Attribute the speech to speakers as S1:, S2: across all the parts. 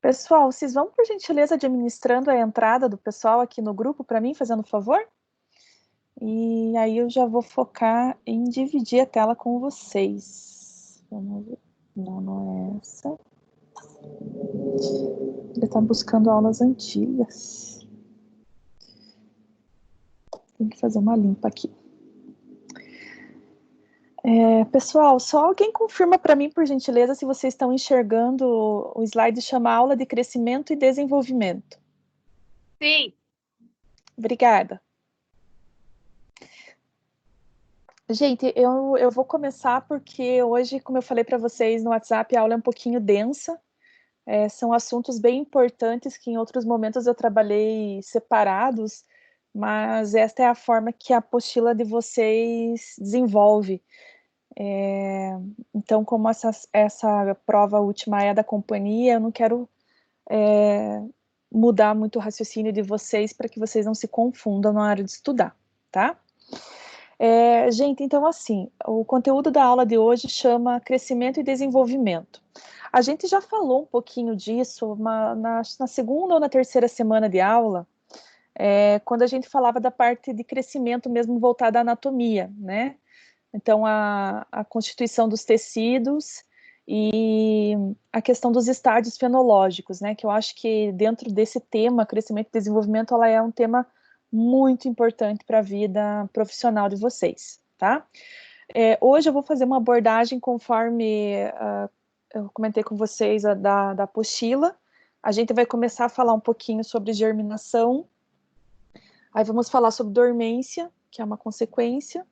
S1: Pessoal, vocês vão, por gentileza, administrando a entrada do pessoal aqui no grupo para mim, fazendo um favor? E aí eu já vou focar em dividir a tela com vocês. Vamos ver. Não, não é essa. Ele está buscando aulas antigas. Tem que fazer uma limpa aqui. Pessoal, só alguém confirma para mim, por gentileza, se vocês estão enxergando o slide chama Aula de Crescimento e Desenvolvimento.
S2: Sim.
S1: Obrigada. Gente, eu vou começar porque hoje, como eu falei para vocês no WhatsApp, a aula é um pouquinho densa. São assuntos bem importantes que em outros momentos eu trabalhei separados, mas esta é a forma que a apostila de vocês desenvolve. Então, como essa prova última é da companhia, eu não quero mudar muito o raciocínio de vocês para que vocês não se confundam na hora de estudar, tá? Gente, então assim, o conteúdo da aula de hoje chama Crescimento e Desenvolvimento. A gente já falou um pouquinho disso na segunda ou na terceira semana de aula, quando a gente falava da parte de crescimento mesmo voltada à anatomia, né? Então, a constituição dos tecidos e a questão dos estágios fenológicos, né? Que eu acho que dentro desse tema, crescimento e desenvolvimento, ela é um tema muito importante para a vida profissional de vocês, tá? Hoje eu vou fazer uma abordagem conforme eu comentei com vocês da apostila. A gente vai começar a falar um pouquinho sobre germinação, aí vamos falar sobre dormência, que é uma consequência,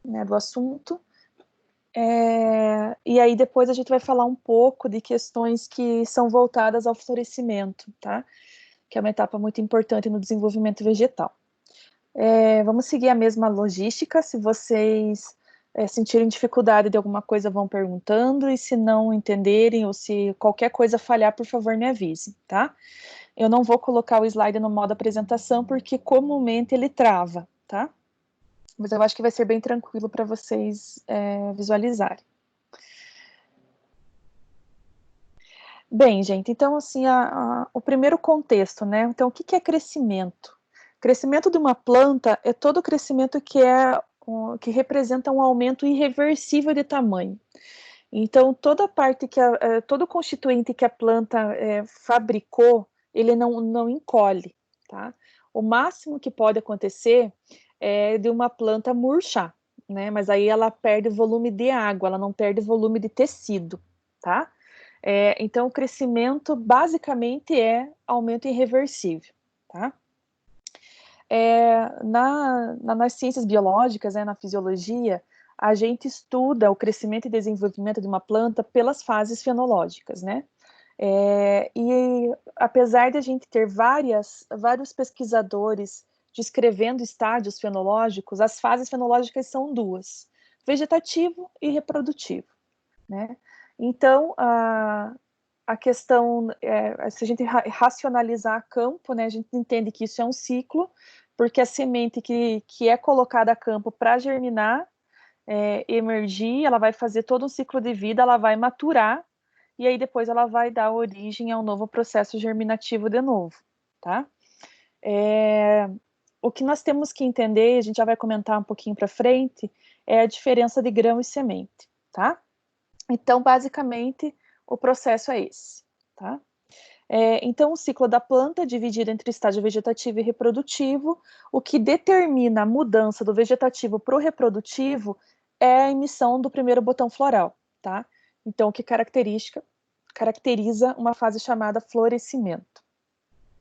S1: né, do assunto, e aí depois a gente vai falar um pouco de questões que são voltadas ao florescimento, tá? Que é uma etapa muito importante no desenvolvimento vegetal. Vamos seguir a mesma logística. Se vocês sentirem dificuldade de alguma coisa, vão perguntando, e se não entenderem ou se qualquer coisa falhar, por favor, me avise, tá? Eu não vou colocar o slide no modo apresentação, porque comumente ele trava, tá? Mas eu acho que vai ser bem tranquilo para vocês visualizarem. Bem, gente, então, assim, o primeiro contexto, né? Então, o que é crescimento? Crescimento de uma planta é todo crescimento que representa um aumento irreversível de tamanho. Então, toda parte todo constituinte que a planta fabricou, ele não encolhe, tá? O máximo que pode acontecer é de uma planta murchar, né? Mas aí ela perde volume de água, ela não perde volume de tecido, tá? Então, o crescimento basicamente é aumento irreversível, tá? Nas ciências biológicas, na fisiologia, a gente estuda o crescimento e desenvolvimento de uma planta pelas fases fenológicas, né? E apesar de a gente ter vários pesquisadores descrevendo estágios fenológicos, as fases fenológicas são duas: vegetativo e reprodutivo, né? Então, a questão, se a gente racionalizar a campo, né, a gente entende que isso é um ciclo, porque a semente que é colocada a campo para germinar, emergir, ela vai fazer todo um ciclo de vida, ela vai maturar, e aí depois ela vai dar origem a um novo processo germinativo de novo, tá? O que nós temos que entender, a gente já vai comentar um pouquinho para frente, é a diferença de grão e semente, tá? Então, basicamente, o processo é esse, tá? Então, o ciclo da planta é dividido entre estágio vegetativo e reprodutivo. O que determina a mudança do vegetativo para o reprodutivo é a emissão do primeiro botão floral, tá? Então, o que caracteriza uma fase chamada florescimento,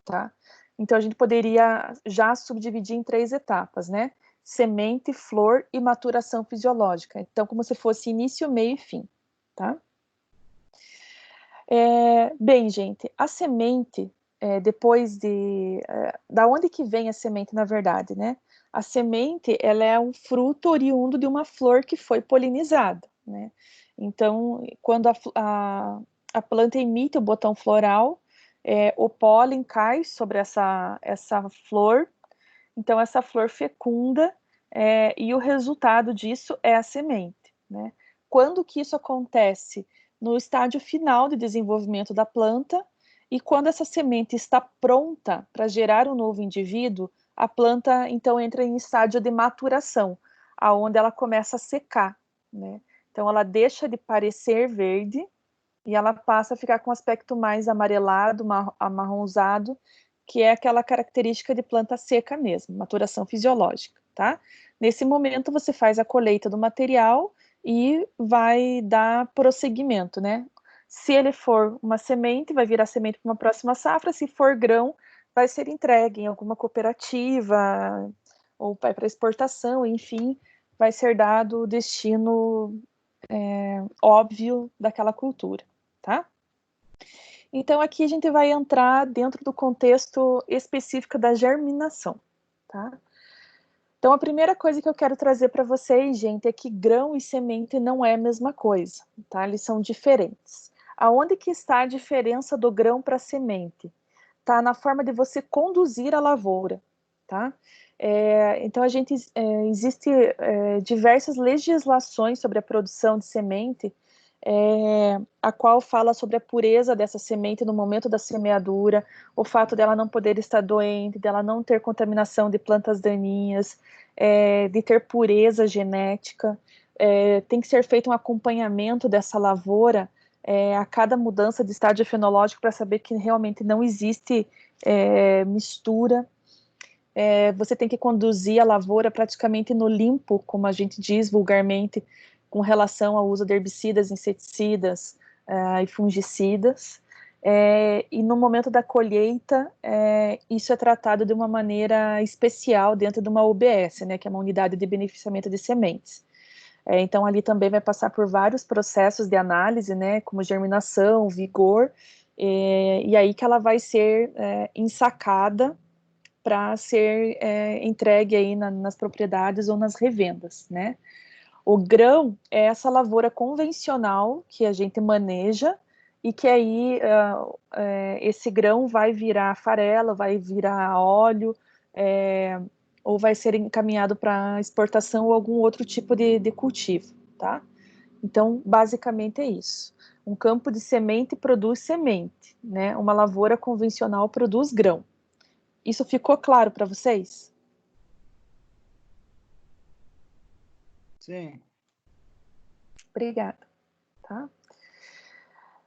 S1: tá? Então, a gente poderia já subdividir em 3 etapas, né? Semente, flor e maturação fisiológica. Então, como se fosse início, meio e fim, tá? Bem, gente, a semente, depois da onde que vem a semente, na verdade, né? A semente, ela é um fruto oriundo de uma flor que foi polinizada, né? Então, quando a planta emite o botão floral, o pólen cai sobre essa flor, então essa flor fecunda, e o resultado disso é a semente, né? Quando que isso acontece? No estágio final de desenvolvimento da planta, e quando essa semente está pronta para gerar um novo indivíduo, a planta então entra em estágio de maturação, aonde ela começa a secar, né? Então ela deixa de parecer verde e ela passa a ficar com um aspecto mais amarelado, amarronzado, que é aquela característica de planta seca mesmo, maturação fisiológica, tá? Nesse momento você faz a colheita do material e vai dar prosseguimento, né? Se ele for uma semente, vai virar semente para uma próxima safra, se for grão, vai ser entregue em alguma cooperativa ou vai para exportação, enfim, vai ser dado o destino óbvio daquela cultura, tá? Então, aqui a gente vai entrar dentro do contexto específico da germinação, tá? Então, a primeira coisa que eu quero trazer para vocês, gente, é que grão e semente não é a mesma coisa, tá? Eles são diferentes. Aonde que está a diferença do grão para a semente? Tá na forma de você conduzir a lavoura, tá? Então, existe diversas legislações sobre a produção de semente, a qual fala sobre a pureza dessa semente no momento da semeadura, o fato dela não poder estar doente, dela não ter contaminação de plantas daninhas, de ter pureza genética, tem que ser feito um acompanhamento dessa lavoura a cada mudança de estágio fenológico para saber que realmente não existe mistura. Você tem que conduzir a lavoura praticamente no limpo, como a gente diz vulgarmente, com relação ao uso de herbicidas, inseticidas e fungicidas. E no momento da colheita, isso é tratado de uma maneira especial dentro de uma UBS, né, que é uma unidade de beneficiamento de sementes. Então, ali também vai passar por vários processos de análise, né, como germinação, vigor, e aí que ela vai ser ensacada para ser entregue aí nas propriedades ou nas revendas, né? O grão é essa lavoura convencional que a gente maneja e que aí esse grão vai virar farela, vai virar óleo, ou vai ser encaminhado para exportação ou algum outro tipo de cultivo, tá? Então, basicamente é isso. Um campo de semente produz semente, né? Uma lavoura convencional produz grão. Isso ficou claro para vocês?
S2: Sim.
S1: Obrigada, tá?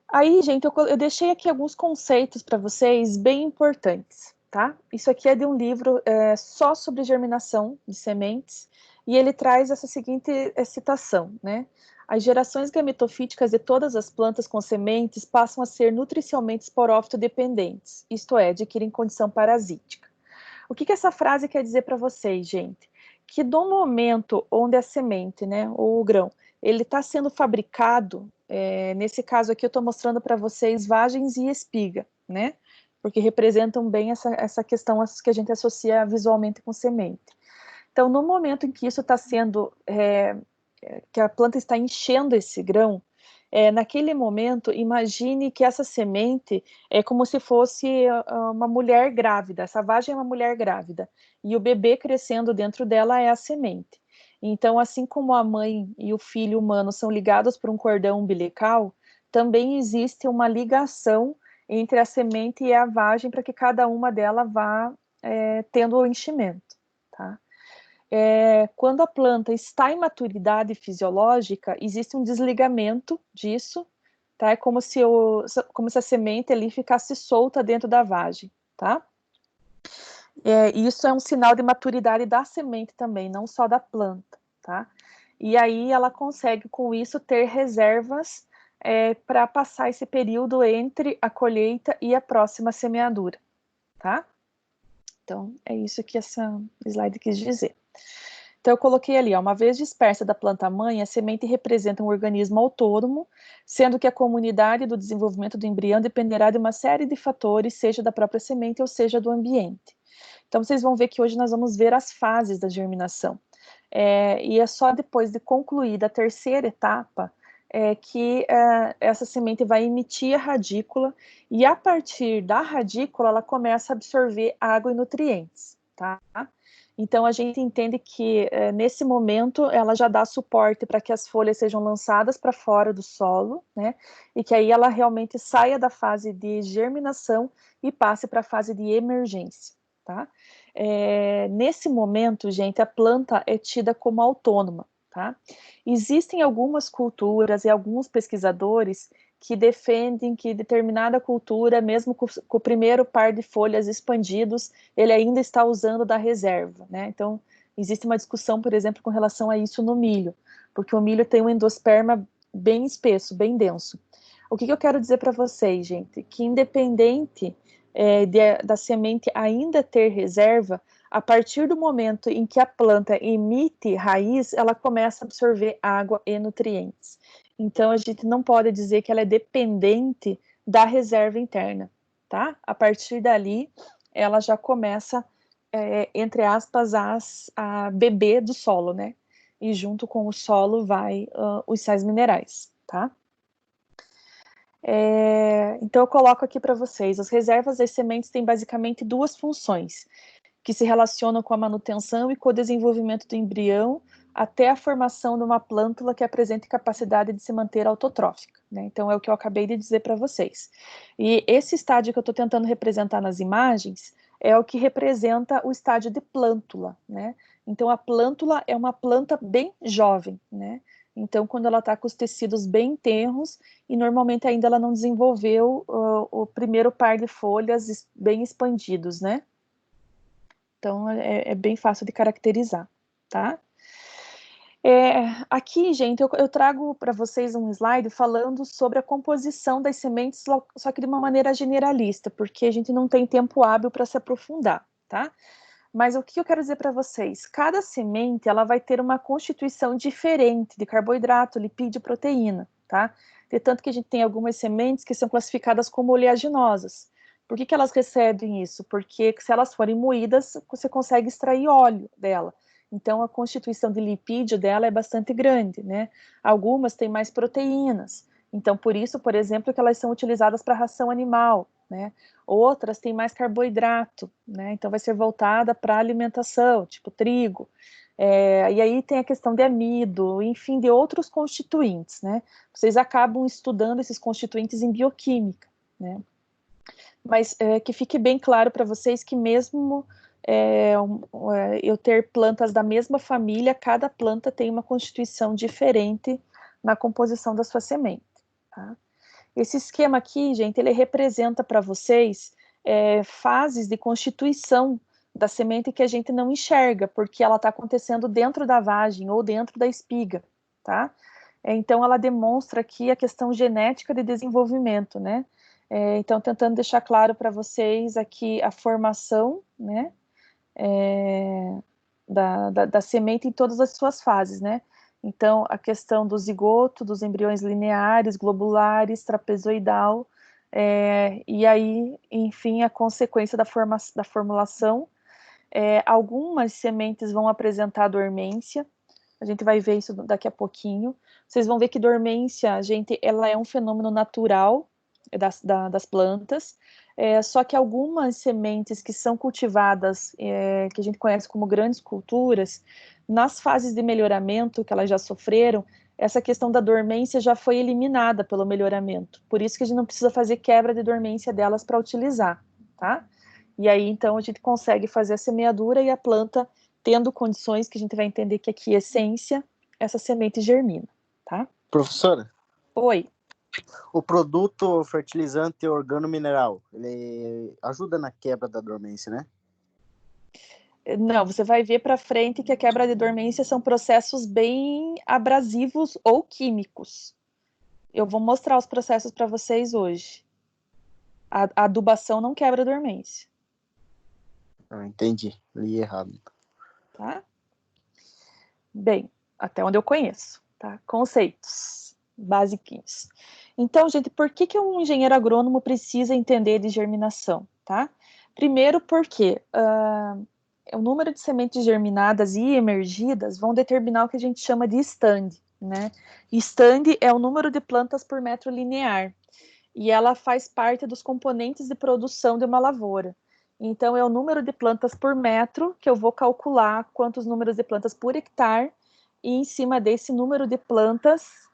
S1: Aí, gente, eu deixei aqui alguns conceitos para vocês bem importantes, tá? Isso aqui é de um livro só sobre germinação de sementes, e ele traz essa seguinte citação, né? As gerações gametofíticas de todas as plantas com sementes passam a ser nutricionalmente esporófito-dependentes, isto é, adquirem condição parasítica. O que essa frase quer dizer para vocês, gente? Que no momento onde a semente, né, ou o grão, ele está sendo fabricado, nesse caso aqui eu estou mostrando para vocês vagens e espiga, né? Porque representam bem essa questão que a gente associa visualmente com semente. Então, no momento em que isso está sendo, que a planta está enchendo esse grão, naquele momento, imagine que essa semente é como se fosse uma mulher grávida, essa vagem é uma mulher grávida, e o bebê crescendo dentro dela é a semente. Então, assim como a mãe e o filho humano são ligados por um cordão umbilical, também existe uma ligação entre a semente e a vagem para que cada uma delas vá tendo o enchimento, tá? Quando a planta está em maturidade fisiológica, existe um desligamento disso, tá? É como se a semente ali ficasse solta dentro da vagem, tá? Isso é um sinal de maturidade da semente também, não só da planta, tá? E aí ela consegue, com isso, ter reservas para passar esse período entre a colheita e a próxima semeadura, tá? Então, é isso que essa slide quis dizer. Então, eu coloquei ali, ó, uma vez dispersa da planta-mãe, a semente representa um organismo autônomo, sendo que a comunidade do desenvolvimento do embrião dependerá de uma série de fatores, seja da própria semente ou seja do ambiente. Então, vocês vão ver que hoje nós vamos ver as fases da germinação. E é só depois de concluída a terceira etapa que essa semente vai emitir a radícula, e a partir da radícula ela começa a absorver água e nutrientes, tá? Então, a gente entende que, nesse momento, ela já dá suporte para que as folhas sejam lançadas para fora do solo, né? E que aí ela realmente saia da fase de germinação e passe para a fase de emergência, tá? Nesse momento, gente, a planta é tida como autônoma, tá? Existem algumas culturas e alguns pesquisadores que defendem que determinada cultura, mesmo com o primeiro par de folhas expandidos, ele ainda está usando da reserva, né? Então, existe uma discussão, por exemplo, com relação a isso no milho, porque o milho tem um endosperma bem espesso, bem denso. O que eu quero dizer para vocês, gente? Que independente da semente ainda ter reserva, a partir do momento em que a planta emite raiz, ela começa a absorver água e nutrientes. Então, a gente não pode dizer que ela é dependente da reserva interna, tá? A partir dali, ela já começa, entre aspas, a beber do solo, né? E junto com o solo vai os sais minerais, tá? Então, eu coloco aqui para vocês, as reservas das sementes têm basicamente duas funções, que se relacionam com a manutenção e com o desenvolvimento do embrião até a formação de uma plântula que apresente capacidade de se manter autotrófica, né? Então, é o que eu acabei de dizer para vocês. E esse estágio que eu estou tentando representar nas imagens é o que representa o estágio de plântula, né? Então, a plântula é uma planta bem jovem, né? Então, quando ela está com os tecidos bem tenros, e normalmente ainda ela não desenvolveu o primeiro par de folhas bem expandidos, né? Então, é bem fácil de caracterizar, tá? Aqui, gente, eu trago para vocês um slide falando sobre a composição das sementes, só que de uma maneira generalista, porque a gente não tem tempo hábil para se aprofundar, tá? Mas o que eu quero dizer para vocês? Cada semente, ela vai ter uma constituição diferente de carboidrato, lipídio e proteína, tá? De tanto que a gente tem algumas sementes que são classificadas como oleaginosas. Por que elas recebem isso? Porque se elas forem moídas, você consegue extrair óleo dela. Então, a constituição de lipídio dela é bastante grande, né? Algumas têm mais proteínas. Então, por isso, por exemplo, que elas são utilizadas para ração animal, né? Outras têm mais carboidrato, né? Então, vai ser voltada para alimentação, tipo trigo. E aí tem a questão de amido, enfim, de outros constituintes, né? Vocês acabam estudando esses constituintes em bioquímica, né? Mas que fique bem claro para vocês que mesmo eu ter plantas da mesma família, cada planta tem uma constituição diferente na composição da sua semente, tá? Esse esquema aqui, gente, ele representa para vocês fases de constituição da semente que a gente não enxerga, porque ela está acontecendo dentro da vagem ou dentro da espiga, tá? Então, ela demonstra aqui a questão genética de desenvolvimento, né? Então, tentando deixar claro para vocês aqui a formação, né, da semente em todas as suas fases, né? Então, a questão do zigoto, dos embriões lineares, globulares, trapezoidal, e aí, enfim, a consequência da formulação. Algumas sementes vão apresentar dormência, a gente vai ver isso daqui a pouquinho. Vocês vão ver que dormência, gente, ela é um fenômeno natural das plantas, só que algumas sementes que são cultivadas, que a gente conhece como grandes culturas, nas fases de melhoramento que elas já sofreram, essa questão da dormência já foi eliminada pelo melhoramento. Por isso que a gente não precisa fazer quebra de dormência delas para utilizar, tá? E aí, então, a gente consegue fazer a semeadura e a planta, tendo condições que a gente vai entender que aqui é essência, essa semente germina, tá?
S2: Professora,
S1: Oi.
S2: o produto fertilizante organomineral, ele ajuda na quebra da dormência, né?
S1: Não, você vai ver para frente que a quebra de dormência são processos bem abrasivos ou químicos. Eu vou mostrar os processos para vocês hoje. A adubação não quebra a dormência.
S2: Entendi, li errado.
S1: Tá? Bem, até onde eu conheço, tá? Conceitos basiquinhos. Então, gente, por que um engenheiro agrônomo precisa entender de germinação, tá? Primeiro porque o número de sementes germinadas e emergidas vão determinar o que a gente chama de stand, né? Stand é o número de plantas por metro linear, e ela faz parte dos componentes de produção de uma lavoura. Então, é o número de plantas por metro que eu vou calcular quantos números de plantas por hectare, e em cima desse número de plantas,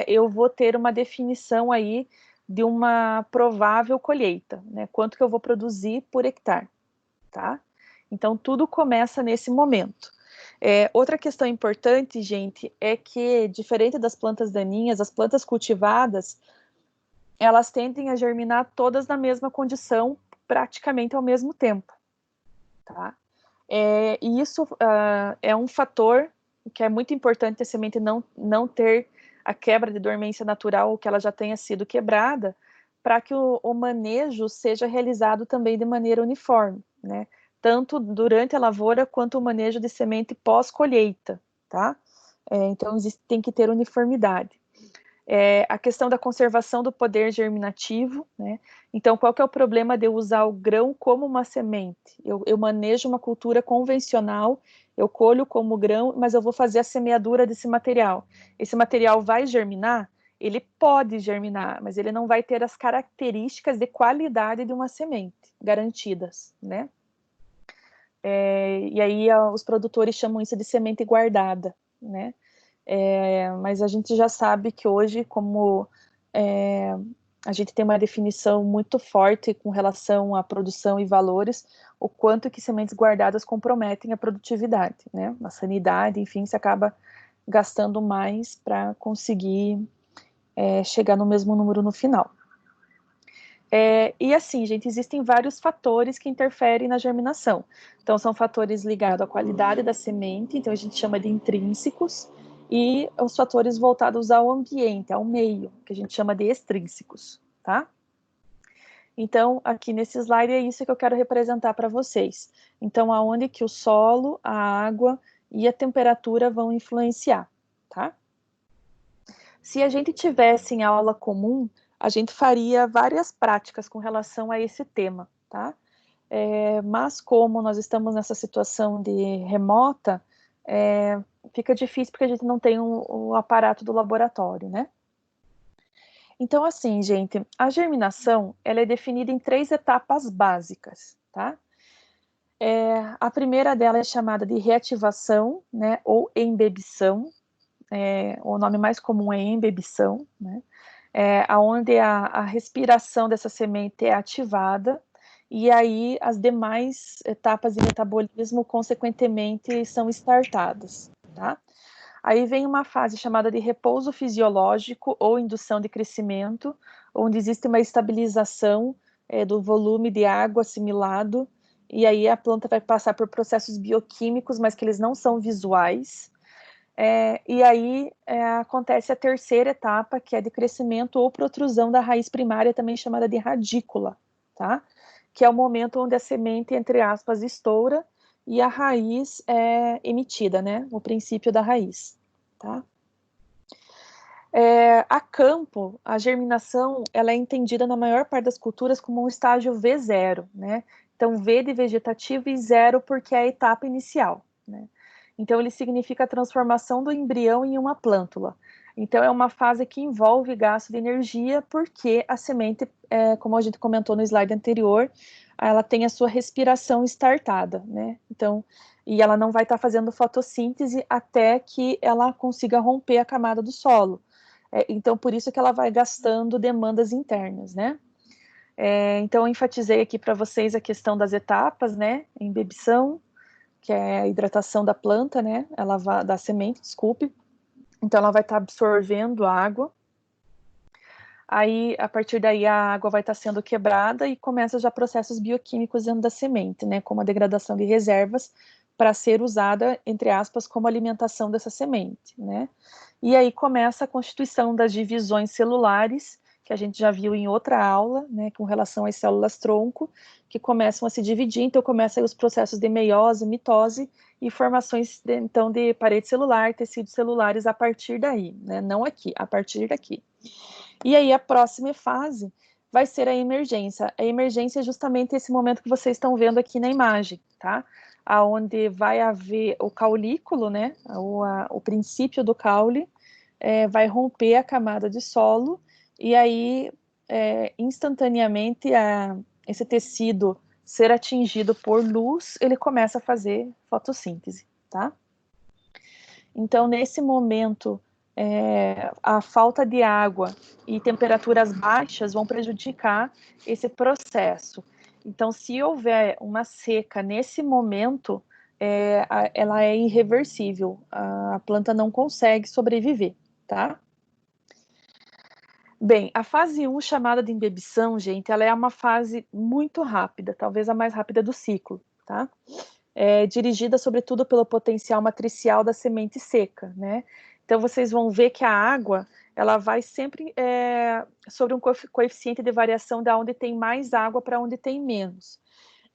S1: eu vou ter uma definição aí de uma provável colheita, né? Quanto que eu vou produzir por hectare, tá? Então, tudo começa nesse momento. Outra questão importante, gente, é que, diferente das plantas daninhas, as plantas cultivadas, elas tendem a germinar todas na mesma condição, praticamente ao mesmo tempo, tá? E isso é um fator que é muito importante a semente não ter a quebra de dormência natural, ou que ela já tenha sido quebrada, para que o manejo seja realizado também de maneira uniforme, né? Tanto durante a lavoura, quanto o manejo de semente pós-colheita, tá? Então, tem que ter uniformidade. A questão da conservação do poder germinativo, né? Então, qual que é o problema de eu usar o grão como uma semente? Eu manejo uma cultura convencional, eu colho como grão, mas eu vou fazer a semeadura desse material. Esse material vai germinar? Ele pode germinar, mas ele não vai ter as características de qualidade de uma semente garantidas, né? E aí os produtores chamam isso de semente guardada, né? Mas a gente já sabe que hoje, como a gente tem uma definição muito forte com relação à produção e valores, o quanto que sementes guardadas comprometem a produtividade, né? A sanidade, enfim, se acaba gastando mais para conseguir chegar no mesmo número no final. E assim, gente, existem vários fatores que interferem na germinação. Então, são fatores ligados à qualidade da semente, então a gente chama de intrínsecos, e os fatores voltados ao ambiente, ao meio, que a gente chama de extrínsecos, tá? Então, aqui nesse slide é isso que eu quero representar para vocês. Então, aonde que o solo, a água e a temperatura vão influenciar, tá? Se a gente tivesse em aula comum, a gente faria várias práticas com relação a esse tema, tá? Mas como nós estamos nessa situação de remota, fica difícil porque a gente não tem o aparato do laboratório, né? Então, assim, gente, a germinação, ela é definida em 3 etapas básicas, tá? A primeira dela é chamada de reativação, né, ou embebição. O nome mais comum é embebição, né? Onde a respiração dessa semente é ativada, e aí as demais etapas de metabolismo, consequentemente, são startadas, tá? Aí vem uma fase chamada de repouso fisiológico ou indução de crescimento, onde existe uma estabilização do volume de água assimilado, e aí a planta vai passar por processos bioquímicos, mas que eles não são visuais. E aí acontece a terceira etapa, que é de crescimento ou protrusão da raiz primária, também chamada de radícula, tá? Que é o momento onde a semente, entre aspas, estoura e a raiz é emitida, né? O princípio da raiz, tá? A campo, a germinação, ela é entendida na maior parte das culturas como um estágio V0, né? Então, V de vegetativo e 0 porque é a etapa inicial, né? Então, ele significa a transformação do embrião em uma plântula. Então, é uma fase que envolve gasto de energia, porque a semente, como a gente comentou no slide anterior, ela tem a sua respiração startada, né? Então, e ela não vai estar fazendo fotossíntese até que ela consiga romper a camada do solo. Então, por isso que ela vai gastando demandas internas, né? Então, eu enfatizei aqui para vocês a questão das etapas, né? Embebição, que é a hidratação da planta, né? Da semente, desculpe. Então, ela vai estar absorvendo água. Aí, a partir daí, a água vai estar sendo quebrada e começa já processos bioquímicos dentro da semente, né? Como a degradação de reservas para ser usada, entre aspas, como alimentação dessa semente, né? E aí começa a constituição das divisões celulares, que a gente já viu em outra aula, né, com relação às células-tronco, que começam a se dividir, então começam os processos de meiose, mitose e formações, então, de parede celular, tecidos celulares a partir daí, né, não aqui, a partir daqui. E aí a próxima fase vai ser a emergência. A emergência é justamente esse momento que vocês estão vendo aqui na imagem, tá? Aonde vai haver o caulículo, né? O princípio do caule vai romper a camada de solo, e aí instantaneamente esse tecido ser atingido por luz, ele começa a fazer fotossíntese, tá? Então, nesse momento, a falta de água e temperaturas baixas vão prejudicar esse processo. Então, se houver uma seca nesse momento, ela é irreversível, a planta não consegue sobreviver, tá? Bem, a fase 1, chamada de embebição, gente, ela é uma fase muito rápida, talvez a mais rápida do ciclo, tá? Dirigida sobretudo pelo potencial matricial da semente seca, né? Então vocês vão ver que a água, ela vai sempre sobre um coeficiente de variação da onde tem mais água para onde tem menos.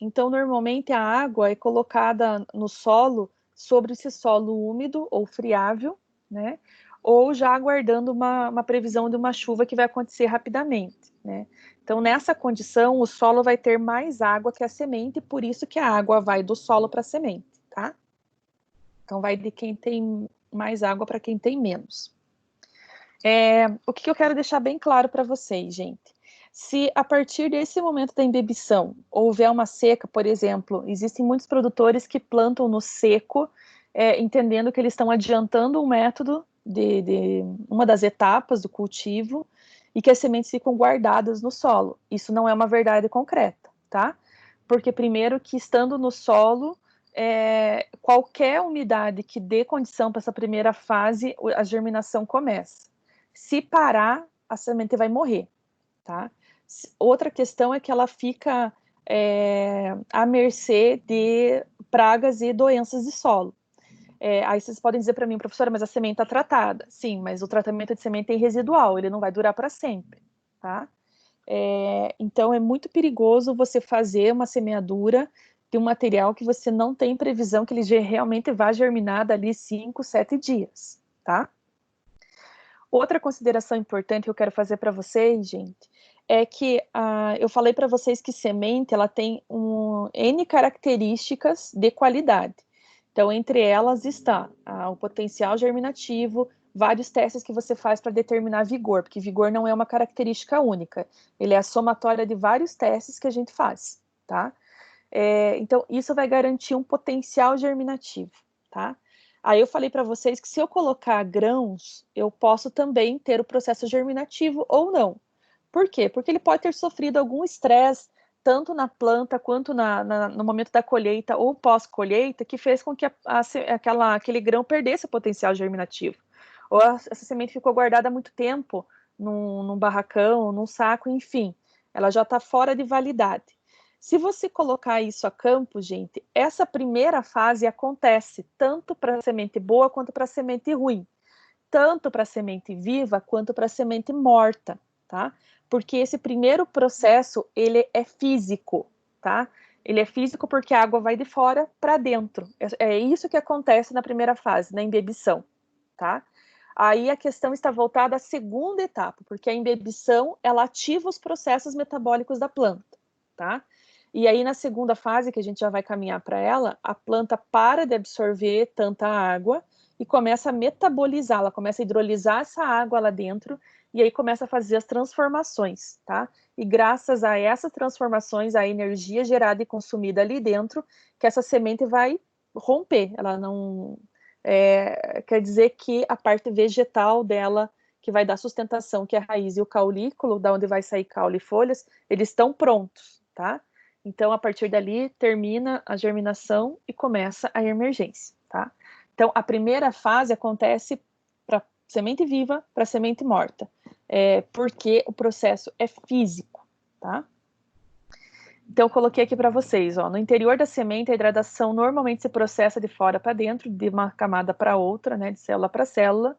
S1: Então normalmente a água é colocada no solo sobre esse solo úmido ou friável, né? Ou já aguardando uma previsão de uma chuva que vai acontecer rapidamente, né? Então, nessa condição, o solo vai ter mais água que a semente, por isso que a água vai do solo para a semente, tá? Então, vai de quem tem mais água para quem tem menos. O que eu quero deixar bem claro para vocês, gente? Se a partir desse momento da embebição houver uma seca, por exemplo, existem muitos produtores que plantam no seco, entendendo que eles estão adiantando um método de uma das etapas do cultivo e que as sementes ficam guardadas no solo. Isso não é uma verdade concreta, tá? Porque primeiro que estando no solo, qualquer umidade que dê condição para essa primeira fase, a germinação começa. Se parar, a semente vai morrer, tá? Outra questão é que ela fica à mercê de pragas e doenças de solo. Aí vocês podem dizer para mim, professora, mas a semente está tratada. Sim, mas o tratamento de semente é residual, ele não vai durar para sempre, tá? Então é muito perigoso você fazer uma semeadura de um material que você não tem previsão que ele realmente vá germinar dali 5, 7 dias, tá? Outra consideração importante que eu quero fazer para vocês, gente, é que eu falei para vocês que semente ela tem N características de qualidade. Então, entre elas está o potencial germinativo, vários testes que você faz para determinar vigor, porque vigor não é uma característica única, ele é a somatória de vários testes que a gente faz, tá? Então, isso vai garantir um potencial germinativo, tá? Aí eu falei para vocês que se eu colocar grãos, eu posso também ter o processo germinativo ou não. Por quê? Porque ele pode ter sofrido algum estresse, tanto na planta quanto no momento da colheita ou pós-colheita, que fez com que aquele grão perdesse o potencial germinativo. Ou essa semente ficou guardada há muito tempo num barracão, num saco, enfim, ela já está fora de validade. Se você colocar isso a campo, gente, essa primeira fase acontece tanto para a semente boa quanto para a semente ruim, tanto para a semente viva quanto para a semente morta, tá? Porque esse primeiro processo, ele é físico, tá? Ele é físico porque a água vai de fora para dentro. É isso que acontece na primeira fase, na embebição, tá? Aí a questão está voltada à segunda etapa, porque a embebição, ela ativa os processos metabólicos da planta, tá? E aí, na segunda fase, que a gente já vai caminhar para ela, a planta para de absorver tanta água e começa a metabolizar, ela começa a hidrolisar essa água lá dentro e aí começa a fazer as transformações, tá? E graças a essas transformações, a energia gerada e consumida ali dentro, que essa semente vai romper, ela não... quer dizer que a parte vegetal dela, que vai dar sustentação, que é a raiz e o caulículo, da onde vai sair caule e folhas, eles estão prontos, tá? Então, a partir dali, termina a germinação e começa a emergência, tá? Então, a primeira fase acontece para semente viva, para semente morta, porque o processo é físico, tá? Então, eu coloquei aqui para vocês, ó, no interior da semente, a hidratação normalmente se processa de fora para dentro, de uma camada para outra, né, de célula para célula,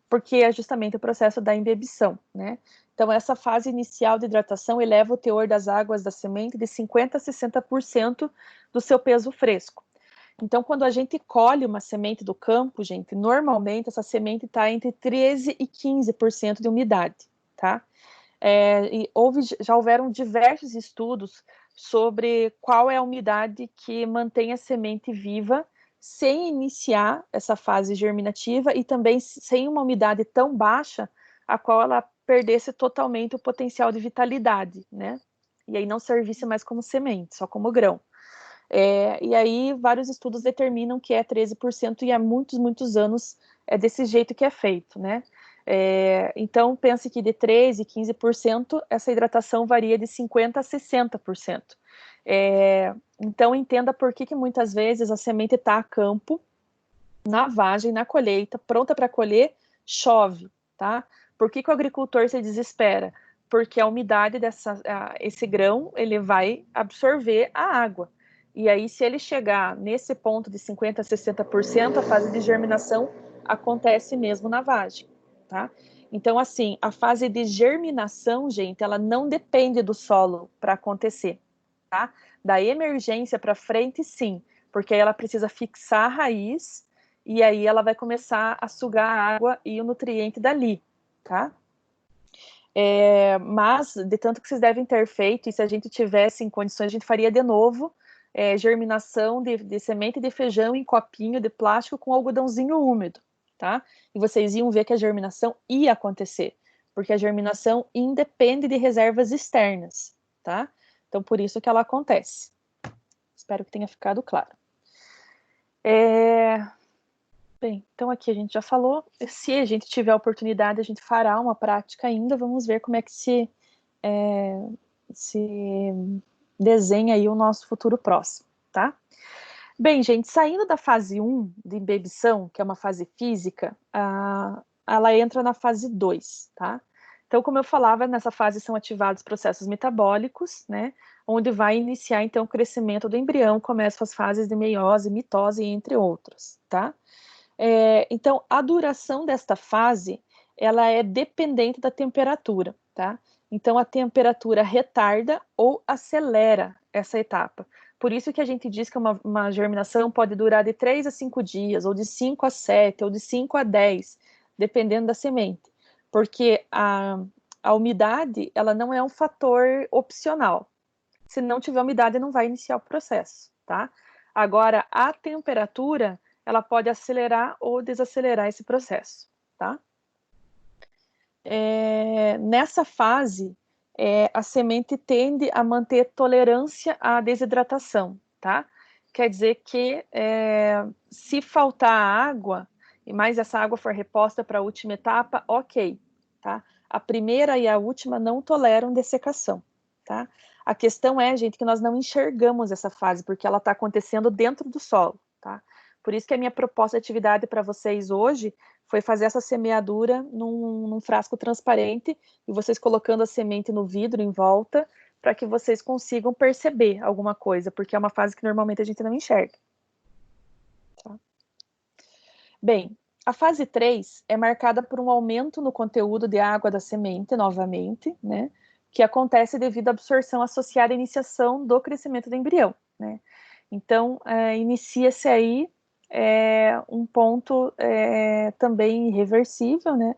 S1: porque é justamente o processo da embebição, né? Então, essa fase inicial de hidratação eleva o teor das águas da semente de 50% a 60% do seu peso fresco. Então, quando a gente colhe uma semente do campo, gente, normalmente essa semente está entre 13% e 15% de umidade, tá? E já houveram diversos estudos sobre qual é a umidade que mantém a semente viva sem iniciar essa fase germinativa e também sem uma umidade tão baixa a qual ela perdesse totalmente o potencial de vitalidade, né? e aí não servisse mais como semente, só como grão. E aí vários estudos determinam que é 13% e há muitos, muitos anos é desse jeito que é feito, né? Então, pense que de 13% e 15%, essa hidratação varia de 50% a 60%. Então, entenda por que muitas vezes a semente está a campo, na vagem, na colheita, pronta para colher, chove, tá? Por que o agricultor se desespera? Porque a umidade esse grão, ele vai absorver a água. E aí, se ele chegar nesse ponto de 50% a 60%, a fase de germinação acontece mesmo na vagem, tá? Então, assim, a fase de germinação, gente, ela não depende do solo para acontecer, tá? Da emergência para frente, sim, porque aí ela precisa fixar a raiz e aí ela vai começar a sugar a água e o nutriente dali, tá? Mas, de tanto que vocês devem ter feito, e se a gente tivesse em condições, a gente faria de novo, germinação de semente de feijão em copinho de plástico com algodãozinho úmido, tá? E vocês iam ver que a germinação ia acontecer, porque a germinação independe de reservas externas, tá? Então, por isso que ela acontece. Espero que tenha ficado claro. Bem, então aqui a gente já falou. Se a gente tiver a oportunidade, a gente fará uma prática ainda. Vamos ver como é que se desenha aí o nosso futuro próximo, tá? Bem, gente, saindo da fase 1 de embebição, que é uma fase física, ela entra na fase 2, tá? Então, como eu falava, nessa fase são ativados processos metabólicos, né? Onde vai iniciar, então, o crescimento do embrião, começam as fases de meiose, mitose, entre outras, tá? Então, a duração desta fase, ela é dependente da temperatura, tá? Então, a temperatura retarda ou acelera essa etapa. Por isso que a gente diz que uma germinação pode durar de 3 a 5 dias, ou de 5 a 7, ou de 5 a 10, dependendo da semente. Porque a umidade, ela não é um fator opcional. Se não tiver umidade, não vai iniciar o processo, tá? Agora, a temperatura, ela pode acelerar ou desacelerar esse processo, tá? Nessa fase, a semente tende a manter tolerância à desidratação, tá? Quer dizer que se faltar água, e mais essa água for reposta para a última etapa, ok, tá? A primeira e a última não toleram dessecação, tá? A questão é, gente, que nós não enxergamos essa fase, porque ela está acontecendo dentro do solo, tá? Por isso que a minha proposta de atividade para vocês hoje foi fazer essa semeadura num frasco transparente e vocês colocando a semente no vidro em volta para que vocês consigam perceber alguma coisa, porque é uma fase que normalmente a gente não enxerga. Tá? Bem, a fase 3 é marcada por um aumento no conteúdo de água da semente, novamente, né? Que acontece devido à absorção associada à iniciação do crescimento do embrião, né? Então, inicia-se aí um ponto também irreversível, né?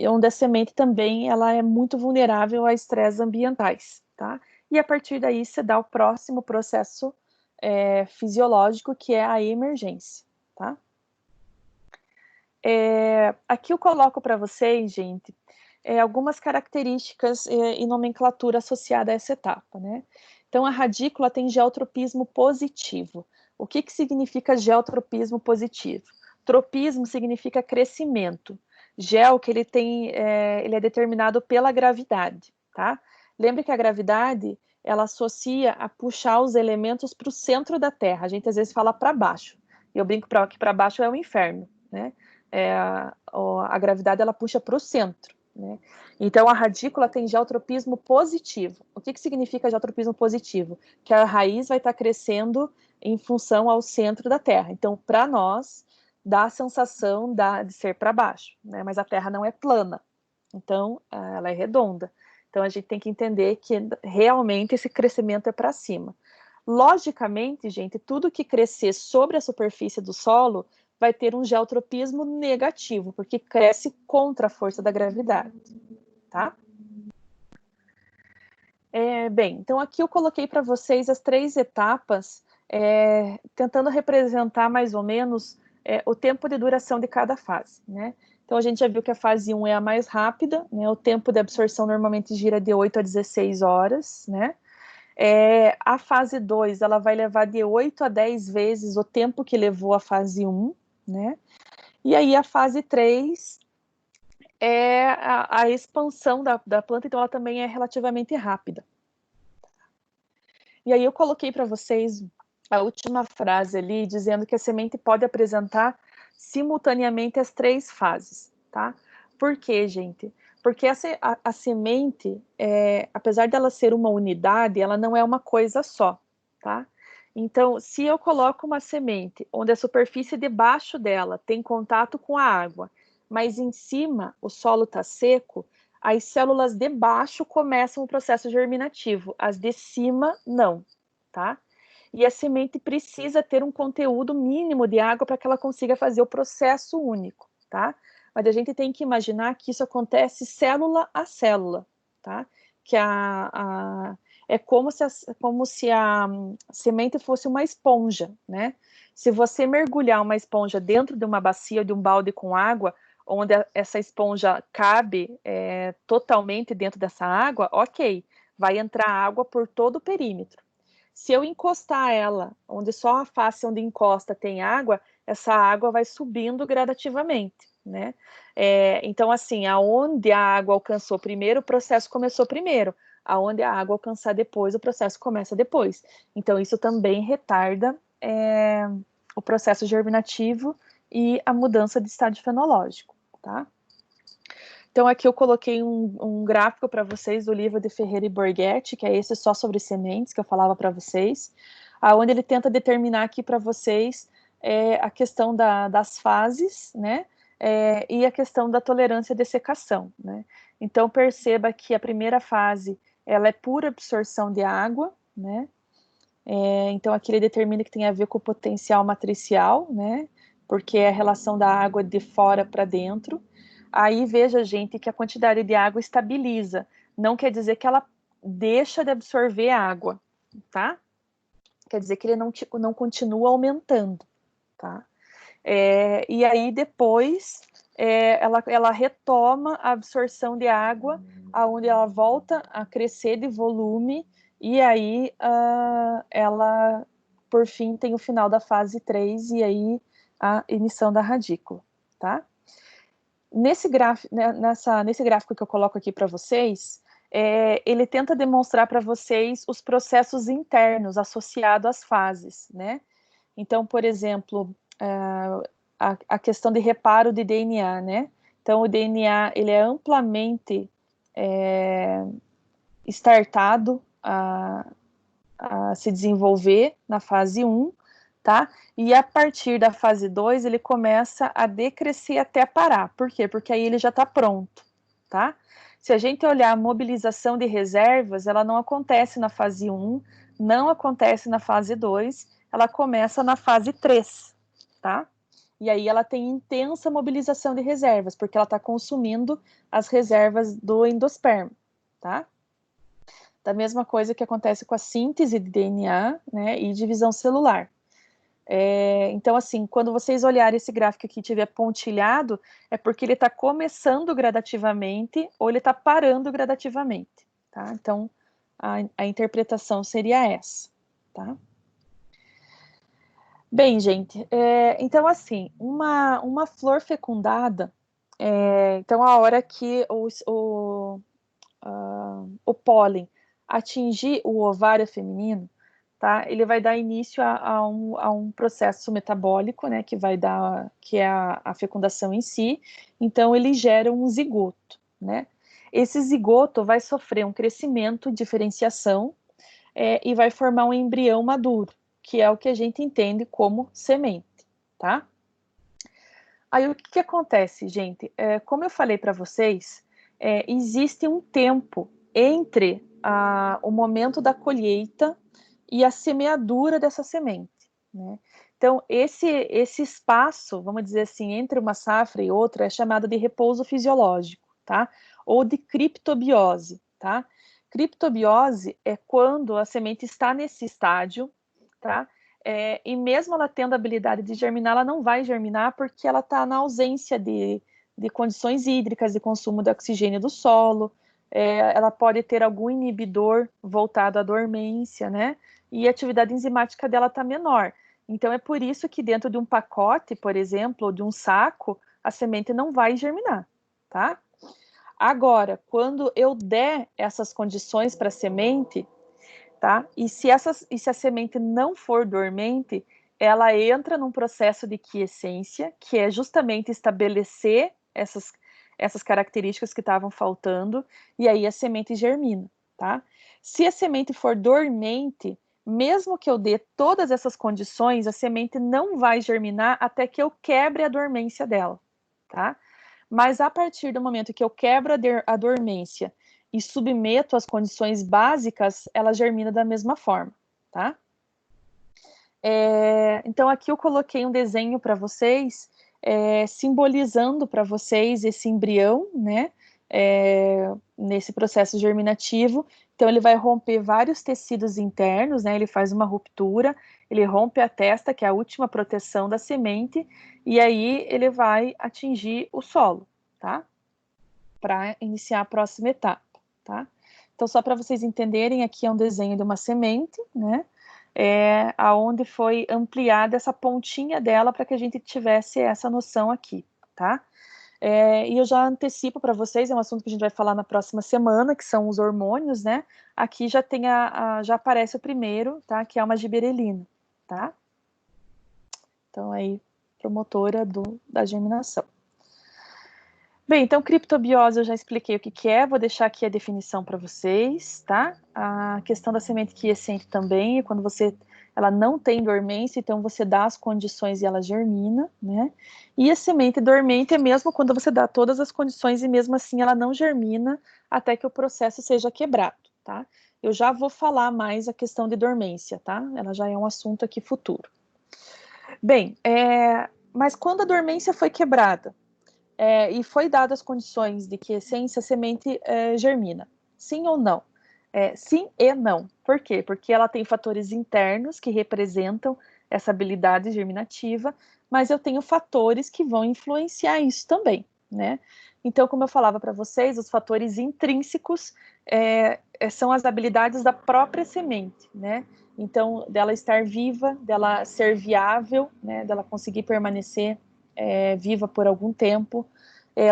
S1: Onde a semente também ela é muito vulnerável a estresses ambientais, tá? E a partir daí se dá o próximo processo fisiológico, que é a emergência, tá? Aqui eu coloco para vocês, gente, algumas características e nomenclatura associada a essa etapa, né? Então, a radícula tem geotropismo positivo. O que significa geotropismo positivo? Tropismo significa crescimento. Gel, que ele é determinado pela gravidade, tá? Lembre que a gravidade, ela associa a puxar os elementos para o centro da Terra. A gente às vezes fala para baixo. Eu brinco que para baixo é o inferno, né? A gravidade, ela puxa para o centro, né? Então, a radícula tem geotropismo positivo. O que significa geotropismo positivo? Que a raiz vai estar crescendo em função ao centro da Terra. Então, para nós, dá a sensação de ser para baixo, né? Mas a Terra não é plana, então ela é redonda. Então, a gente tem que entender que realmente esse crescimento é para cima. Logicamente, gente, tudo que crescer sobre a superfície do solo vai ter um geotropismo negativo, porque cresce contra a força da gravidade, tá? Bem, então aqui eu coloquei para vocês as 3 etapas, tentando representar mais ou menos o tempo de duração de cada fase, né? Então a gente já viu que a fase 1 é a mais rápida, né? O tempo de absorção normalmente gira de 8 a 16 horas, né? A fase 2, ela vai levar de 8 a 10 vezes o tempo que levou a fase 1, né? E aí a fase 3 é a expansão da planta, então ela também é relativamente rápida. E aí eu coloquei para vocês a última frase ali, dizendo que a semente pode apresentar simultaneamente as 3 fases, tá? Por quê, gente? Porque a semente, apesar dela ser uma unidade, ela não é uma coisa só, tá? Então, se eu coloco uma semente onde a superfície debaixo dela tem contato com a água, mas em cima o solo está seco, as células de baixo começam o processo germinativo, as de cima não, tá? E a semente precisa ter um conteúdo mínimo de água para que ela consiga fazer o processo único, tá? Mas a gente tem que imaginar que isso acontece célula a célula, tá? Que é como se a semente fosse uma esponja, né? Se você mergulhar uma esponja dentro de uma bacia ou de um balde com água, onde essa esponja cabe totalmente dentro dessa água, ok, vai entrar água por todo o perímetro. Se eu encostar ela, onde só a face onde encosta tem água, essa água vai subindo gradativamente, né? Então, assim, aonde a água alcançou primeiro, o processo começou primeiro. Aonde a água alcançar depois, o processo começa depois. Então, isso também retarda o processo germinativo e a mudança de estágio fenológico, tá? Então, aqui eu coloquei um gráfico para vocês do livro de Ferreira e Borghetti, que é esse só sobre sementes, que eu falava para vocês, onde ele tenta determinar aqui para vocês a questão das fases, né, e a questão da tolerância à dessecação, né. Então, perceba que a primeira fase, ela é pura absorção de água, né, então aqui ele determina que tem a ver com o potencial matricial, né, porque é a relação da água de fora para dentro. Aí veja, gente, que a quantidade de água estabiliza. Não quer dizer que ela deixa de absorver água, tá? Quer dizer que ele não continua aumentando, tá? E aí depois ela retoma a absorção de água, aonde ela volta a crescer de volume, e aí ela, por fim, tem o final da fase 3, e aí a emissão da radícula, tá? Nesse gráfico que eu coloco aqui para vocês, ele tenta demonstrar para vocês os processos internos associados às fases, né? Então, por exemplo, a questão de reparo de DNA, né? Então, o DNA, ele é amplamente startado a se desenvolver na fase 1, tá? E a partir da fase 2, ele começa a decrescer até parar. Por quê? Porque aí ele já está pronto, tá? Se a gente olhar a mobilização de reservas, ela não acontece na fase 1, não acontece na fase 2, ela começa na fase 3, tá? E aí ela tem intensa mobilização de reservas, porque ela está consumindo as reservas do endosperma, tá? Da mesma coisa que acontece com a síntese de DNA, né, e divisão celular. Então, assim, quando vocês olharem esse gráfico aqui e tiver pontilhado, é porque ele está começando gradativamente ou ele está parando gradativamente, tá? Então, a interpretação seria essa, tá? Bem, gente, então, assim, uma flor fecundada, então, a hora que o pólen atingir o ovário feminino, tá? Ele vai dar início a um processo metabólico, né? Que é a fecundação em si. Então, ele gera um zigoto, né? Esse zigoto vai sofrer um crescimento, diferenciação, e vai formar um embrião maduro, que é o que a gente entende como semente, tá? Aí, o que acontece, gente? Como eu falei para vocês, existe um tempo entre o momento da colheita e a semeadura dessa semente, né? Então, esse espaço, vamos dizer assim, entre uma safra e outra é chamado de repouso fisiológico, tá? Ou de criptobiose, tá? Criptobiose é quando a semente está nesse estágio, tá? E mesmo ela tendo a habilidade de germinar, ela não vai germinar porque ela está na ausência de condições hídricas, de consumo de oxigênio do solo, ela pode ter algum inibidor voltado à dormência, né? E a atividade enzimática dela está menor. Então, é por isso que dentro de um pacote, por exemplo, ou de um saco, a semente não vai germinar, tá? Agora, quando eu der essas condições para a semente, tá? E se a semente não for dormente, ela entra num processo de quiescência, que é justamente estabelecer essas características que estavam faltando, e aí a semente germina, tá? Se a semente for dormente, mesmo que eu dê todas essas condições, a semente não vai germinar até que eu quebre a dormência dela, tá? Mas a partir do momento que eu quebro a dormência e submeto as condições básicas, ela germina da mesma forma, tá? Então, aqui eu coloquei um desenho para vocês, simbolizando para vocês esse embrião, né? Nesse processo germinativo. Então, ele vai romper vários tecidos internos, né? Ele faz uma ruptura, ele rompe a testa, que é a última proteção da semente, e aí ele vai atingir o solo, tá? Para iniciar a próxima etapa, tá? Então, só para vocês entenderem, aqui é um desenho de uma semente, né? Aonde foi ampliada essa pontinha dela para que a gente tivesse essa noção aqui, tá? E eu já antecipo para vocês, é um assunto que a gente vai falar na próxima semana, que são os hormônios, né? Aqui já tem já aparece o primeiro, tá? Que é uma giberelina, tá? Então, aí, promotora da germinação. Bem, então, criptobiose eu já expliquei o que é, vou deixar aqui a definição para vocês, tá? A questão da semente quiescente também, é quando ela não tem dormência, então você dá as condições e ela germina, né? E a semente dormente é mesmo quando você dá todas as condições e mesmo assim ela não germina até que o processo seja quebrado, tá? Eu já vou falar mais a questão de dormência, tá? Ela já é um assunto aqui futuro. Bem, mas quando a dormência foi quebrada, e foi dadas as condições de quiescência, a semente germina. Sim ou não? Sim e não. Por quê? Porque ela tem fatores internos que representam essa habilidade germinativa, mas eu tenho fatores que vão influenciar isso também, né? Então, como eu falava para vocês, os fatores intrínsecos são as habilidades da própria semente, né? Então, dela estar viva, dela ser viável, né? Dela conseguir permanecer viva por algum tempo.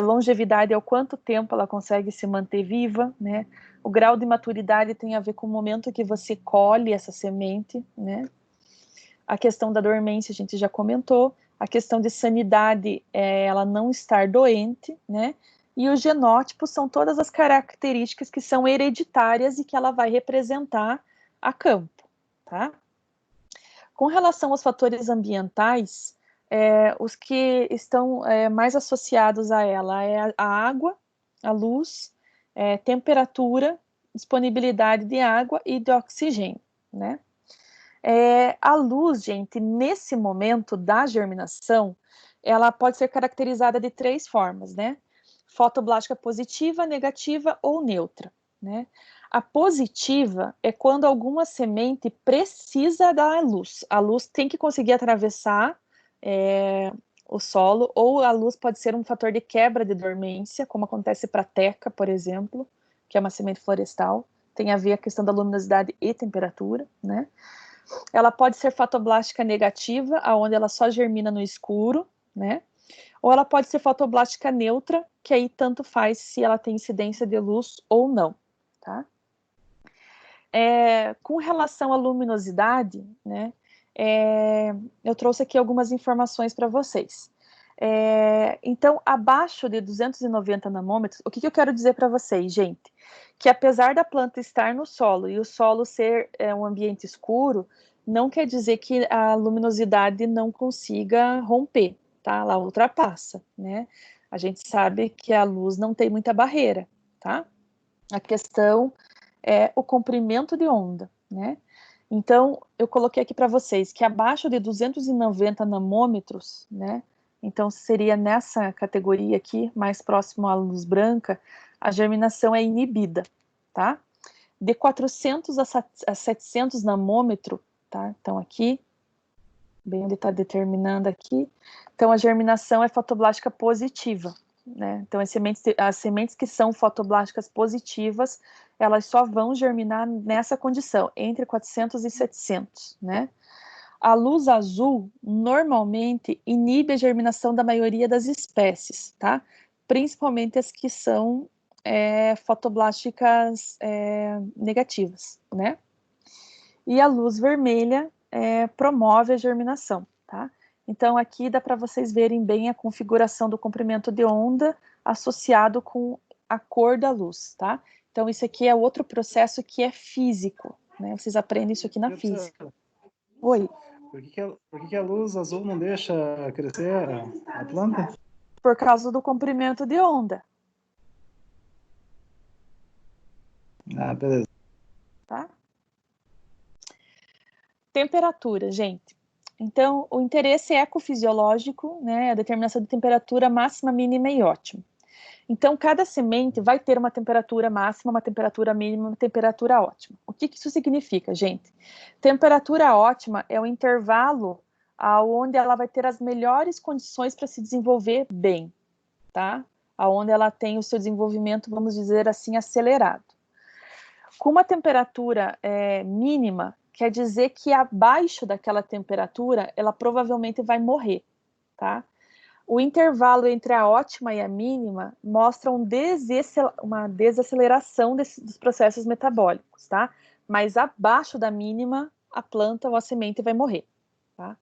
S1: Longevidade é o quanto tempo ela consegue se manter viva, né? O grau de maturidade tem a ver com o momento que você colhe essa semente, né? A questão da dormência a gente já comentou. A questão de sanidade é ela não estar doente, né? E os genótipos são todas as características que são hereditárias e que ela vai representar a campo, tá? Com relação aos fatores ambientais, os que estão mais associados a ela é a água, a luz, temperatura, disponibilidade de água e de oxigênio, né? A luz, gente, nesse momento da germinação, ela pode ser caracterizada de 3 formas, né? Fotoblástica positiva, negativa ou neutra, né? A positiva é quando alguma semente precisa da luz. A luz tem que conseguir atravessar o solo, ou a luz pode ser um fator de quebra de dormência, como acontece para a teca, por exemplo, que é uma semente florestal. Tem a ver a questão da luminosidade e temperatura, né? Ela pode ser fotoblástica negativa, aonde ela só germina no escuro, né? Ou ela pode ser fotoblástica neutra, que aí tanto faz se ela tem incidência de luz ou não, tá? Com relação à luminosidade, né? Eu trouxe aqui algumas informações para vocês. Então, abaixo de 290 nanômetros, o que eu quero dizer para vocês, gente? Que apesar da planta estar no solo e o solo ser um ambiente escuro, não quer dizer que a luminosidade não consiga romper, tá? Ela ultrapassa, né? A gente sabe que a luz não tem muita barreira, tá? A questão é o comprimento de onda, né? Então, eu coloquei aqui para vocês que abaixo de 290 nanômetros, né? Então, seria nessa categoria aqui, mais próximo à luz branca, a germinação é inibida, tá? De 400 a 700 nanômetro, tá? Então, aqui, bem onde está determinando aqui. Então, a germinação é fotoblástica positiva, né? Então, as sementes que são fotoblásticas positivas, elas só vão germinar nessa condição, entre 400 e 700, né? A luz azul, normalmente, inibe a germinação da maioria das espécies, tá? Principalmente as que são fotoblásticas negativas, né? E a luz vermelha promove a germinação, tá? Então, aqui dá para vocês verem bem a configuração do comprimento de onda associado com a cor da luz, tá? Então, isso aqui é outro processo que é físico, né? Vocês aprendem isso aqui na física. Oi.
S3: Por que a luz azul não deixa crescer a planta?
S1: Por causa do comprimento de onda.
S3: Ah, beleza.
S1: Tá? Temperatura, gente. Então, o interesse ecofisiológico, né, a determinação de temperatura máxima, mínima e ótima. Então, cada semente vai ter uma temperatura máxima, uma temperatura mínima, uma temperatura ótima. O que isso significa, gente? Temperatura ótima é o intervalo onde ela vai ter as melhores condições para se desenvolver bem, tá? Onde ela tem o seu desenvolvimento, vamos dizer assim, acelerado. Com uma temperatura mínima, quer dizer que abaixo daquela temperatura, ela provavelmente vai morrer, tá? O intervalo entre a ótima e a mínima mostra uma desaceleração dos processos metabólicos, tá? Mas abaixo da mínima, a planta ou a semente vai morrer, tá?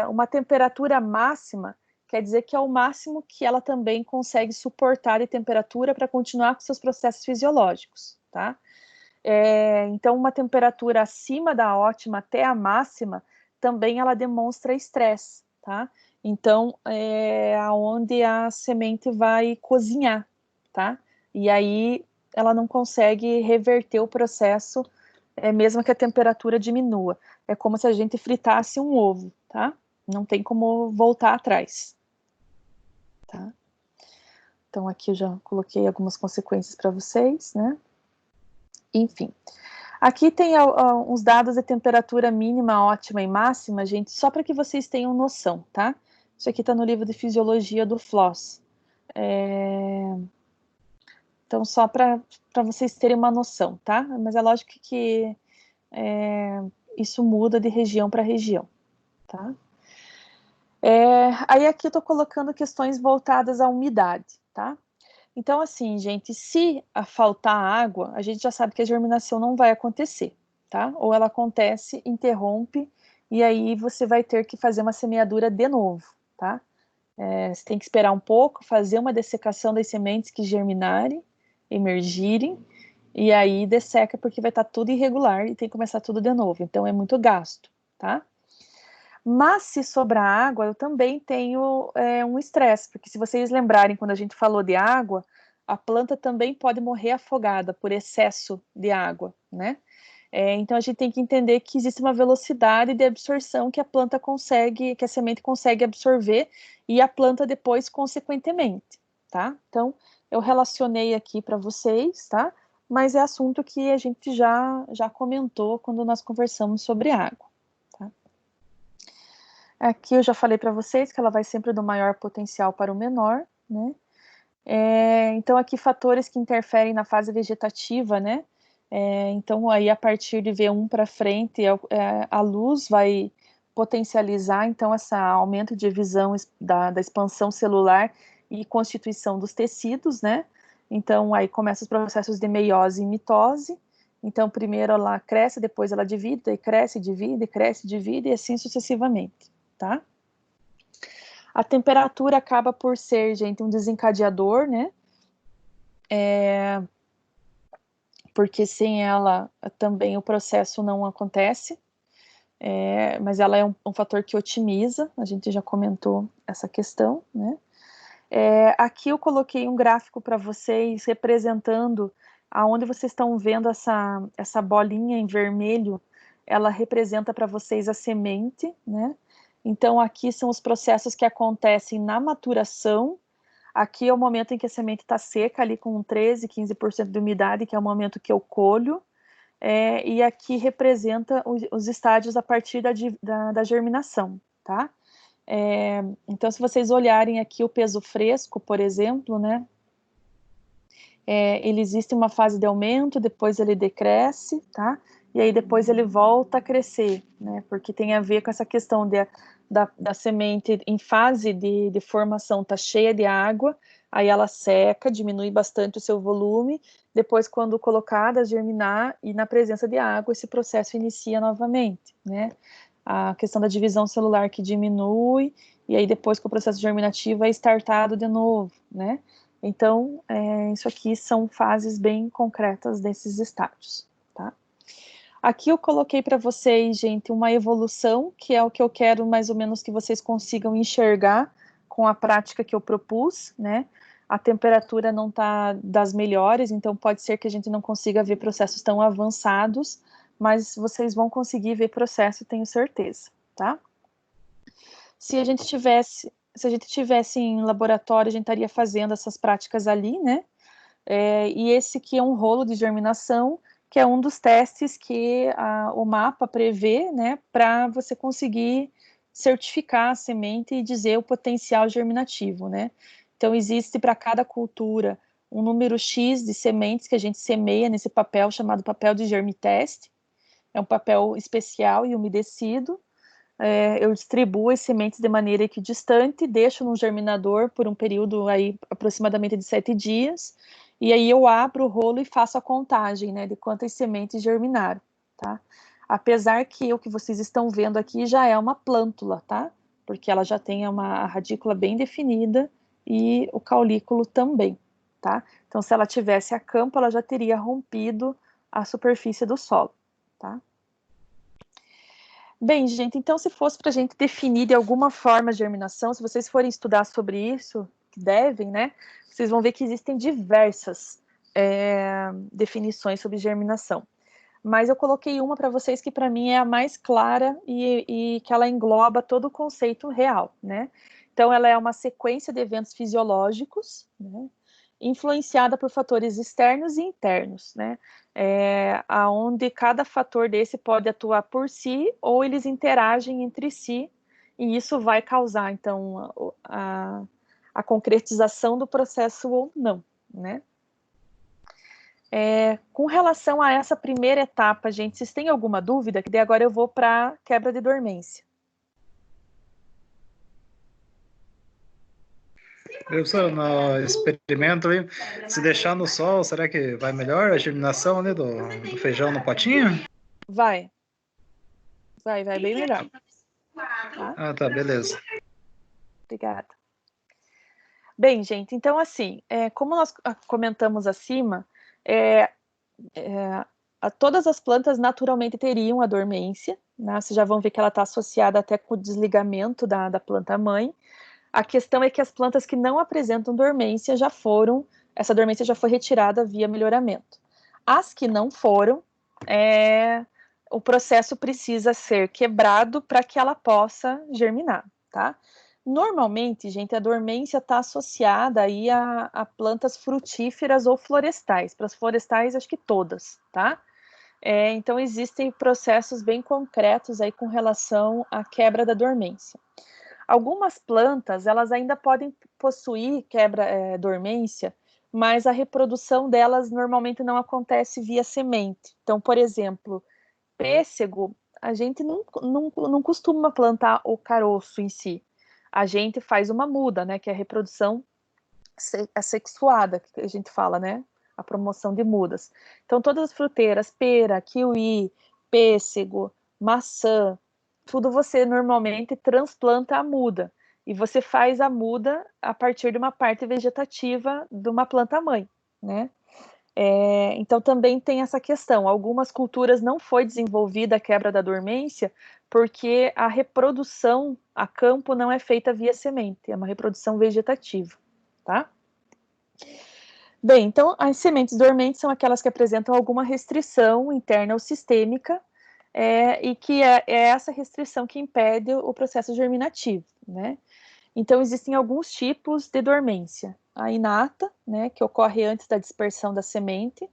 S1: Uma temperatura máxima quer dizer que é o máximo que ela também consegue suportar de temperatura para continuar com seus processos fisiológicos, tá? Então, uma temperatura acima da ótima até a máxima, também ela demonstra estresse, tá? Então, aonde a semente vai cozinhar, tá? E aí, ela não consegue reverter o processo, mesmo que a temperatura diminua. É como se a gente fritasse um ovo, tá? Não tem como voltar atrás, tá? Então, aqui eu já coloquei algumas consequências para vocês, né? Enfim. Aqui tem uns dados de temperatura mínima, ótima e máxima, gente, só para que vocês tenham noção, tá? Isso aqui está no livro de Fisiologia do Floss. Então, só para vocês terem uma noção, tá? Mas é lógico que isso muda de região para região, tá? Aí aqui eu estou colocando questões voltadas à umidade, tá? Então, assim, gente, se faltar água, a gente já sabe que a germinação não vai acontecer, tá? Ou ela acontece, interrompe, e aí você vai ter que fazer uma semeadura de novo, tá? Você tem que esperar um pouco, fazer uma dessecação das sementes que germinarem, emergirem, e aí desseca porque vai estar tudo irregular e tem que começar tudo de novo. Então, é muito gasto, tá? Mas se sobrar água, eu também tenho um estresse, porque se vocês lembrarem, quando a gente falou de água, a planta também pode morrer afogada por excesso de água, né? Então a gente tem que entender que existe uma velocidade de absorção que a planta consegue, que a semente consegue absorver, e a planta depois, consequentemente, tá? Então, eu relacionei aqui para vocês, tá? Mas é assunto que a gente já comentou quando nós conversamos sobre água. Aqui eu já falei para vocês que ela vai sempre do maior potencial para o menor, né? Então, aqui fatores que interferem na fase vegetativa, né? Então, aí a partir de V1 para frente, a luz vai potencializar, então, esse aumento de visão da expansão celular e constituição dos tecidos, né? Então, aí começam os processos de meiose e mitose. Então, primeiro ela cresce, depois ela divide, daí cresce, divide, e assim sucessivamente. Tá? A temperatura acaba por ser, gente, um desencadeador, né? Porque sem ela também o processo não acontece, mas ela é um fator que otimiza, a gente já comentou essa questão, né? Aqui eu coloquei um gráfico para vocês representando aonde vocês estão vendo essa bolinha em vermelho, ela representa para vocês a semente, né? Então, aqui são os processos que acontecem na maturação. Aqui é o momento em que a semente está seca, ali com 13, 15% de umidade, que é o momento que eu colho. E aqui representa os estágios a partir da germinação, tá? Então, se vocês olharem aqui o peso fresco, por exemplo, né, ele existe uma fase de aumento, depois ele decresce, tá? E aí depois ele volta a crescer, né? Porque tem a ver com essa questão da semente em fase de formação, tá cheia de água, aí ela seca, diminui bastante o seu volume, depois quando colocada, germinar, e na presença de água, esse processo inicia novamente, né? A questão da divisão celular que diminui, e aí depois que o processo germinativo é startado de novo, né? Então, isso aqui são fases bem concretas desses estágios, tá? Aqui eu coloquei para vocês, gente, uma evolução, que é o que eu quero mais ou menos que vocês consigam enxergar com a prática que eu propus, né? A temperatura não está das melhores, então pode ser que a gente não consiga ver processos tão avançados, mas vocês vão conseguir ver processo, tenho certeza, tá? Se a gente tivesse em laboratório, a gente estaria fazendo essas práticas ali, né? E esse aqui é um rolo de germinação, que é um dos testes que o mapa prevê, né, para você conseguir certificar a semente e dizer o potencial germinativo, né? Então, existe para cada cultura um número X de sementes que a gente semeia nesse papel chamado papel de germiteste. É um papel especial e umedecido. Eu distribuo as sementes de maneira equidistante, deixo no germinador por um período aí aproximadamente de 7 dias, e aí eu abro o rolo e faço a contagem, né, de quantas sementes germinaram, tá? Apesar que o que vocês estão vendo aqui já é uma plântula, tá? Porque ela já tem uma radícula bem definida e o caulículo também, tá? Então, se ela tivesse a campo, ela já teria rompido a superfície do solo, tá? Bem, gente, então se fosse para a gente definir de alguma forma a germinação, se vocês forem estudar sobre isso, que devem, né, vocês vão ver que existem diversas definições sobre germinação. Mas eu coloquei uma para vocês que para mim é a mais clara e que ela engloba todo o conceito real, né? Então ela é uma sequência de eventos fisiológicos, né, influenciada por fatores externos e internos, né? Aonde cada fator desse pode atuar por si ou eles interagem entre si, e isso vai causar, então, a concretização do processo ou não, né? Com relação a essa primeira etapa, gente, vocês têm alguma dúvida? Que daí agora eu vou para quebra de dormência.
S3: Professor, no experimento aí, se deixar no sol, será que vai melhor a germinação, né, do feijão no potinho?
S1: Vai bem melhor. Tá?
S3: Ah, tá, beleza.
S1: Obrigada. Bem, gente, então assim, como nós comentamos acima, todas as plantas naturalmente teriam a dormência, né? Vocês já vão ver que ela está associada até com o desligamento da planta-mãe. A questão é que as plantas que não apresentam dormência essa dormência já foi retirada via melhoramento. As que não foram, o processo precisa ser quebrado para que ela possa germinar, tá? Normalmente, gente, a dormência está associada aí a plantas frutíferas ou florestais. Para as florestais, acho que todas, tá? Então, existem processos bem concretos aí com relação à quebra da dormência. Algumas plantas, elas ainda podem possuir dormência, mas a reprodução delas normalmente não acontece via semente. Então, por exemplo, pêssego, a gente não costuma plantar o caroço em si. A gente faz uma muda, né, que é a reprodução assexuada, que a gente fala, né, a promoção de mudas. Então, todas as fruteiras, pera, kiwi, pêssego, maçã, tudo você normalmente transplanta a muda. E você faz a muda a partir de uma parte vegetativa de uma planta-mãe, né? Então também tem essa questão. Algumas culturas não foi desenvolvida a quebra da dormência porque a reprodução a campo não é feita via semente, é uma reprodução vegetativa, tá? Bem, então as sementes dormentes são aquelas que apresentam alguma restrição interna ou sistêmica, e que é essa restrição que impede o processo germinativo, né? Então, existem alguns tipos de dormência. A inata, né, que ocorre antes da dispersão da semente.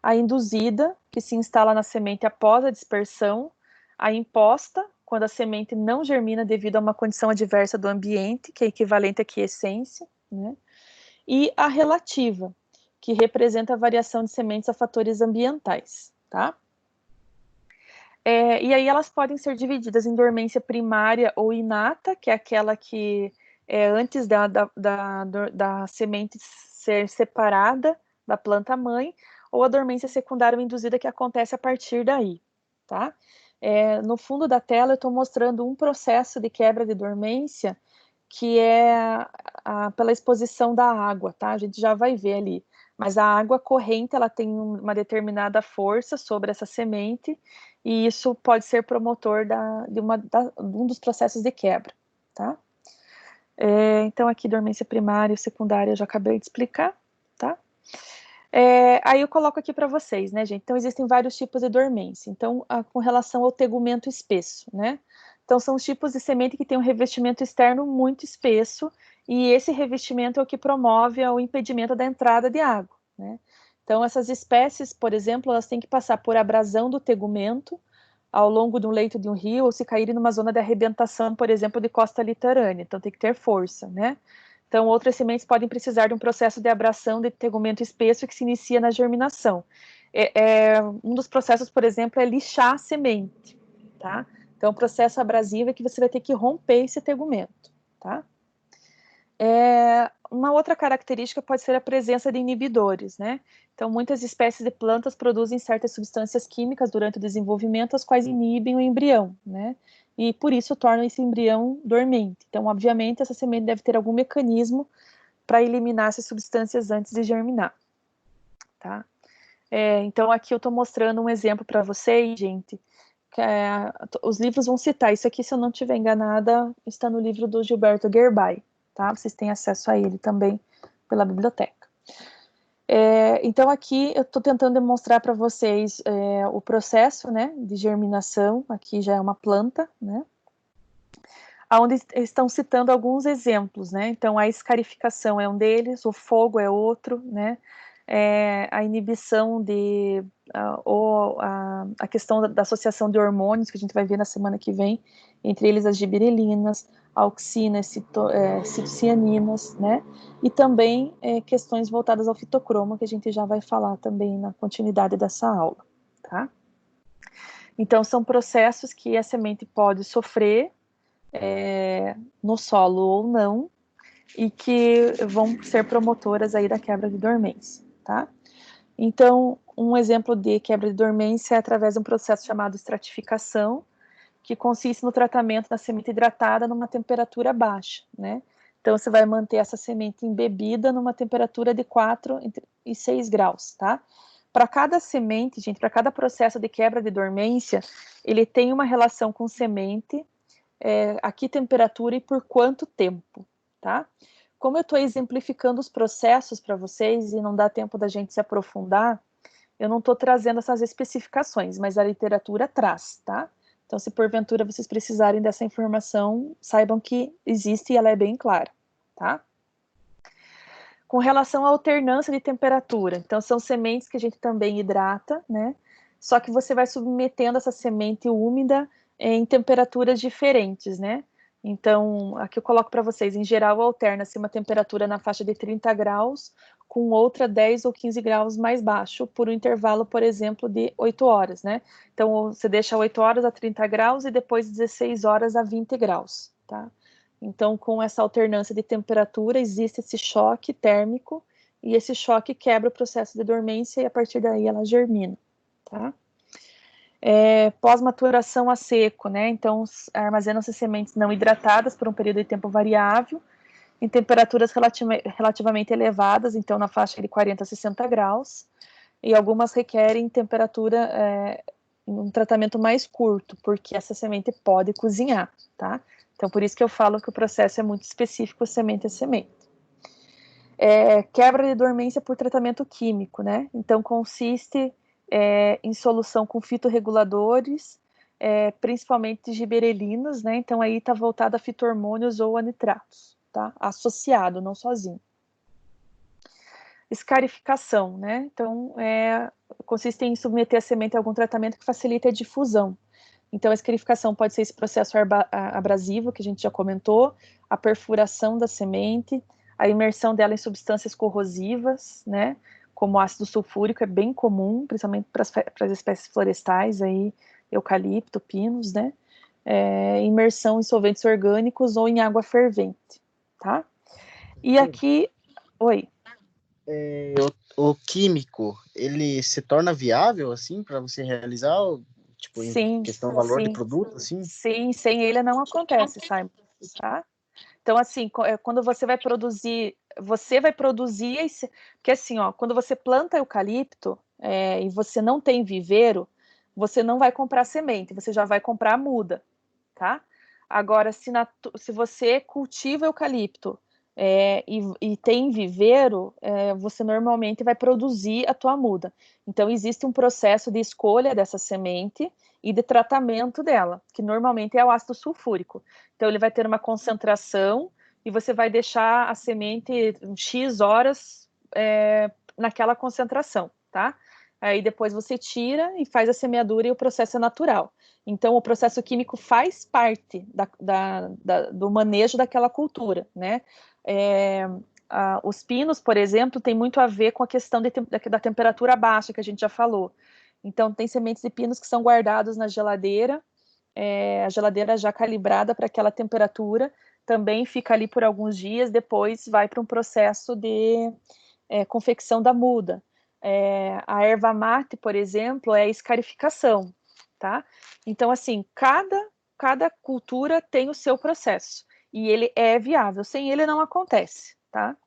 S1: A induzida, que se instala na semente após a dispersão. A imposta, quando a semente não germina devido a uma condição adversa do ambiente, que é equivalente à quiescência, né? E a relativa, que representa a variação de sementes a fatores ambientais, tá? E aí elas podem ser divididas em dormência primária ou inata, que é aquela que é antes da semente ser separada da planta-mãe, ou a dormência secundária ou induzida, que acontece a partir daí, tá? No fundo da tela eu estou mostrando um processo de quebra de dormência que é pela exposição da água, tá? A gente já vai ver ali. Mas a água corrente, ela tem uma determinada força sobre essa semente, e isso pode ser promotor de um dos processos de quebra, tá? Então, aqui, dormência primária e secundária, eu já acabei de explicar, tá? Aí eu coloco aqui para vocês, né, gente? Então, existem vários tipos de dormência. Então, com relação ao tegumento espesso, né? Então, são os tipos de semente que tem um revestimento externo muito espesso, e esse revestimento é o que promove o impedimento da entrada de água, né? Então, essas espécies, por exemplo, elas têm que passar por abrasão do tegumento ao longo de um leito de um rio, ou se caírem numa zona de arrebentação, por exemplo, de costa litorânea. Então, tem que ter força, né? Então, outras sementes podem precisar de um processo de abração de tegumento espesso que se inicia na germinação. Um dos processos, por exemplo, é lixar a semente, tá? Então, o processo abrasivo é que você vai ter que romper esse tegumento, tá? Uma outra característica pode ser a presença de inibidores, né? Então, muitas espécies de plantas produzem certas substâncias químicas durante o desenvolvimento, as quais inibem o embrião, né? E por isso tornam esse embrião dormente. Então, obviamente, essa semente deve ter algum mecanismo para eliminar essas substâncias antes de germinar, tá? Então, aqui eu estou mostrando um exemplo para vocês, gente. Os livros vão citar isso aqui, se eu não estiver enganada, está no livro do Gilberto Gerbay, tá? Vocês têm acesso a ele também pela biblioteca. Então, aqui eu estou tentando demonstrar para vocês o processo, né, de germinação. Aqui já é uma planta, né, onde estão citando alguns exemplos, né. Então, a escarificação é um deles, o fogo é outro, né, a inibição a questão da associação de hormônios, que a gente vai ver na semana que vem, entre eles as gibberelinas, auxinas, citocianinas, né, e também questões voltadas ao fitocromo, que a gente já vai falar também na continuidade dessa aula, tá? Então, são processos que a semente pode sofrer no solo ou não, e que vão ser promotoras aí da quebra de dormência, tá? Então, um exemplo de quebra de dormência é através de um processo chamado estratificação, que consiste no tratamento da semente hidratada numa temperatura baixa, né? Então, você vai manter essa semente embebida numa temperatura de 4 e 6 graus, tá? Para cada semente, gente, para cada processo de quebra de dormência, ele tem uma relação com semente, a que temperatura e por quanto tempo, tá? Como eu estou exemplificando os processos para vocês e não dá tempo da gente se aprofundar, eu não estou trazendo essas especificações, mas a literatura traz, tá? Então, se porventura vocês precisarem dessa informação, saibam que existe e ela é bem clara, tá? Com relação à alternância de temperatura, então são sementes que a gente também hidrata, né? Só que você vai submetendo essa semente úmida em temperaturas diferentes, né? Então, aqui eu coloco para vocês, em geral, alterna-se uma temperatura na faixa de 30 graus com outra 10 ou 15 graus mais baixo, por um intervalo, por exemplo, de 8 horas, né? Então, você deixa 8 horas a 30 graus e depois 16 horas a 20 graus, tá? Então, com essa alternância de temperatura, existe esse choque térmico, e esse choque quebra o processo de dormência, e a partir daí ela germina, tá? Pós-maturação a seco, né? Então, armazenam-se sementes não hidratadas por um período de tempo variável, em temperaturas relativamente elevadas, então na faixa de 40 a 60 graus, e algumas requerem temperatura, um tratamento mais curto, porque essa semente pode cozinhar, tá? Então, por isso que eu falo que o processo é muito específico, semente a semente. Quebra de dormência por tratamento químico, né? Então, consiste em solução com fitorreguladores, principalmente gibberelinas, né? Então, aí está voltado a fito-hormônios ou a nitratos, tá? Associado, não sozinho. Escarificação, né? Então, consiste em submeter a semente a algum tratamento que facilite a difusão. Então, a escarificação pode ser esse processo abrasivo, que a gente já comentou, a perfuração da semente, a imersão dela em substâncias corrosivas, né, como ácido sulfúrico, é bem comum, principalmente para as espécies florestais, aí, eucalipto, pinos, né, imersão em solventes orgânicos ou em água fervente, tá? E aqui, oi.
S2: O químico, ele se torna viável, assim, para você realizar, tipo,
S1: Sim,
S2: em questão do valor
S1: sim,
S2: de produto, assim?
S1: sim, sem ele não acontece, Simon, tá? Então, assim, quando você vai produzir, porque assim, ó, quando você planta eucalipto e você não tem viveiro, você não vai comprar semente, você já vai comprar a muda, tá? Agora, se você cultiva eucalipto e tem viveiro, você normalmente vai produzir a tua muda. Então, existe um processo de escolha dessa semente e de tratamento dela, que normalmente é o ácido sulfúrico. Então, ele vai ter uma concentração e você vai deixar a semente X horas naquela concentração, tá? Aí depois você tira e faz a semeadura e o processo é natural. Então, o processo químico faz parte do manejo daquela cultura, né? Os pinos, por exemplo, tem muito a ver com a questão da temperatura baixa, que a gente já falou. Então, tem sementes de pinos que são guardados na geladeira, a geladeira já calibrada para aquela temperatura, também fica ali por alguns dias, depois vai para um processo de confecção da muda. A erva mate, por exemplo, é a escarificação, tá? Então, assim, cada cultura tem o seu processo, e ele é viável, sem ele não acontece, tá?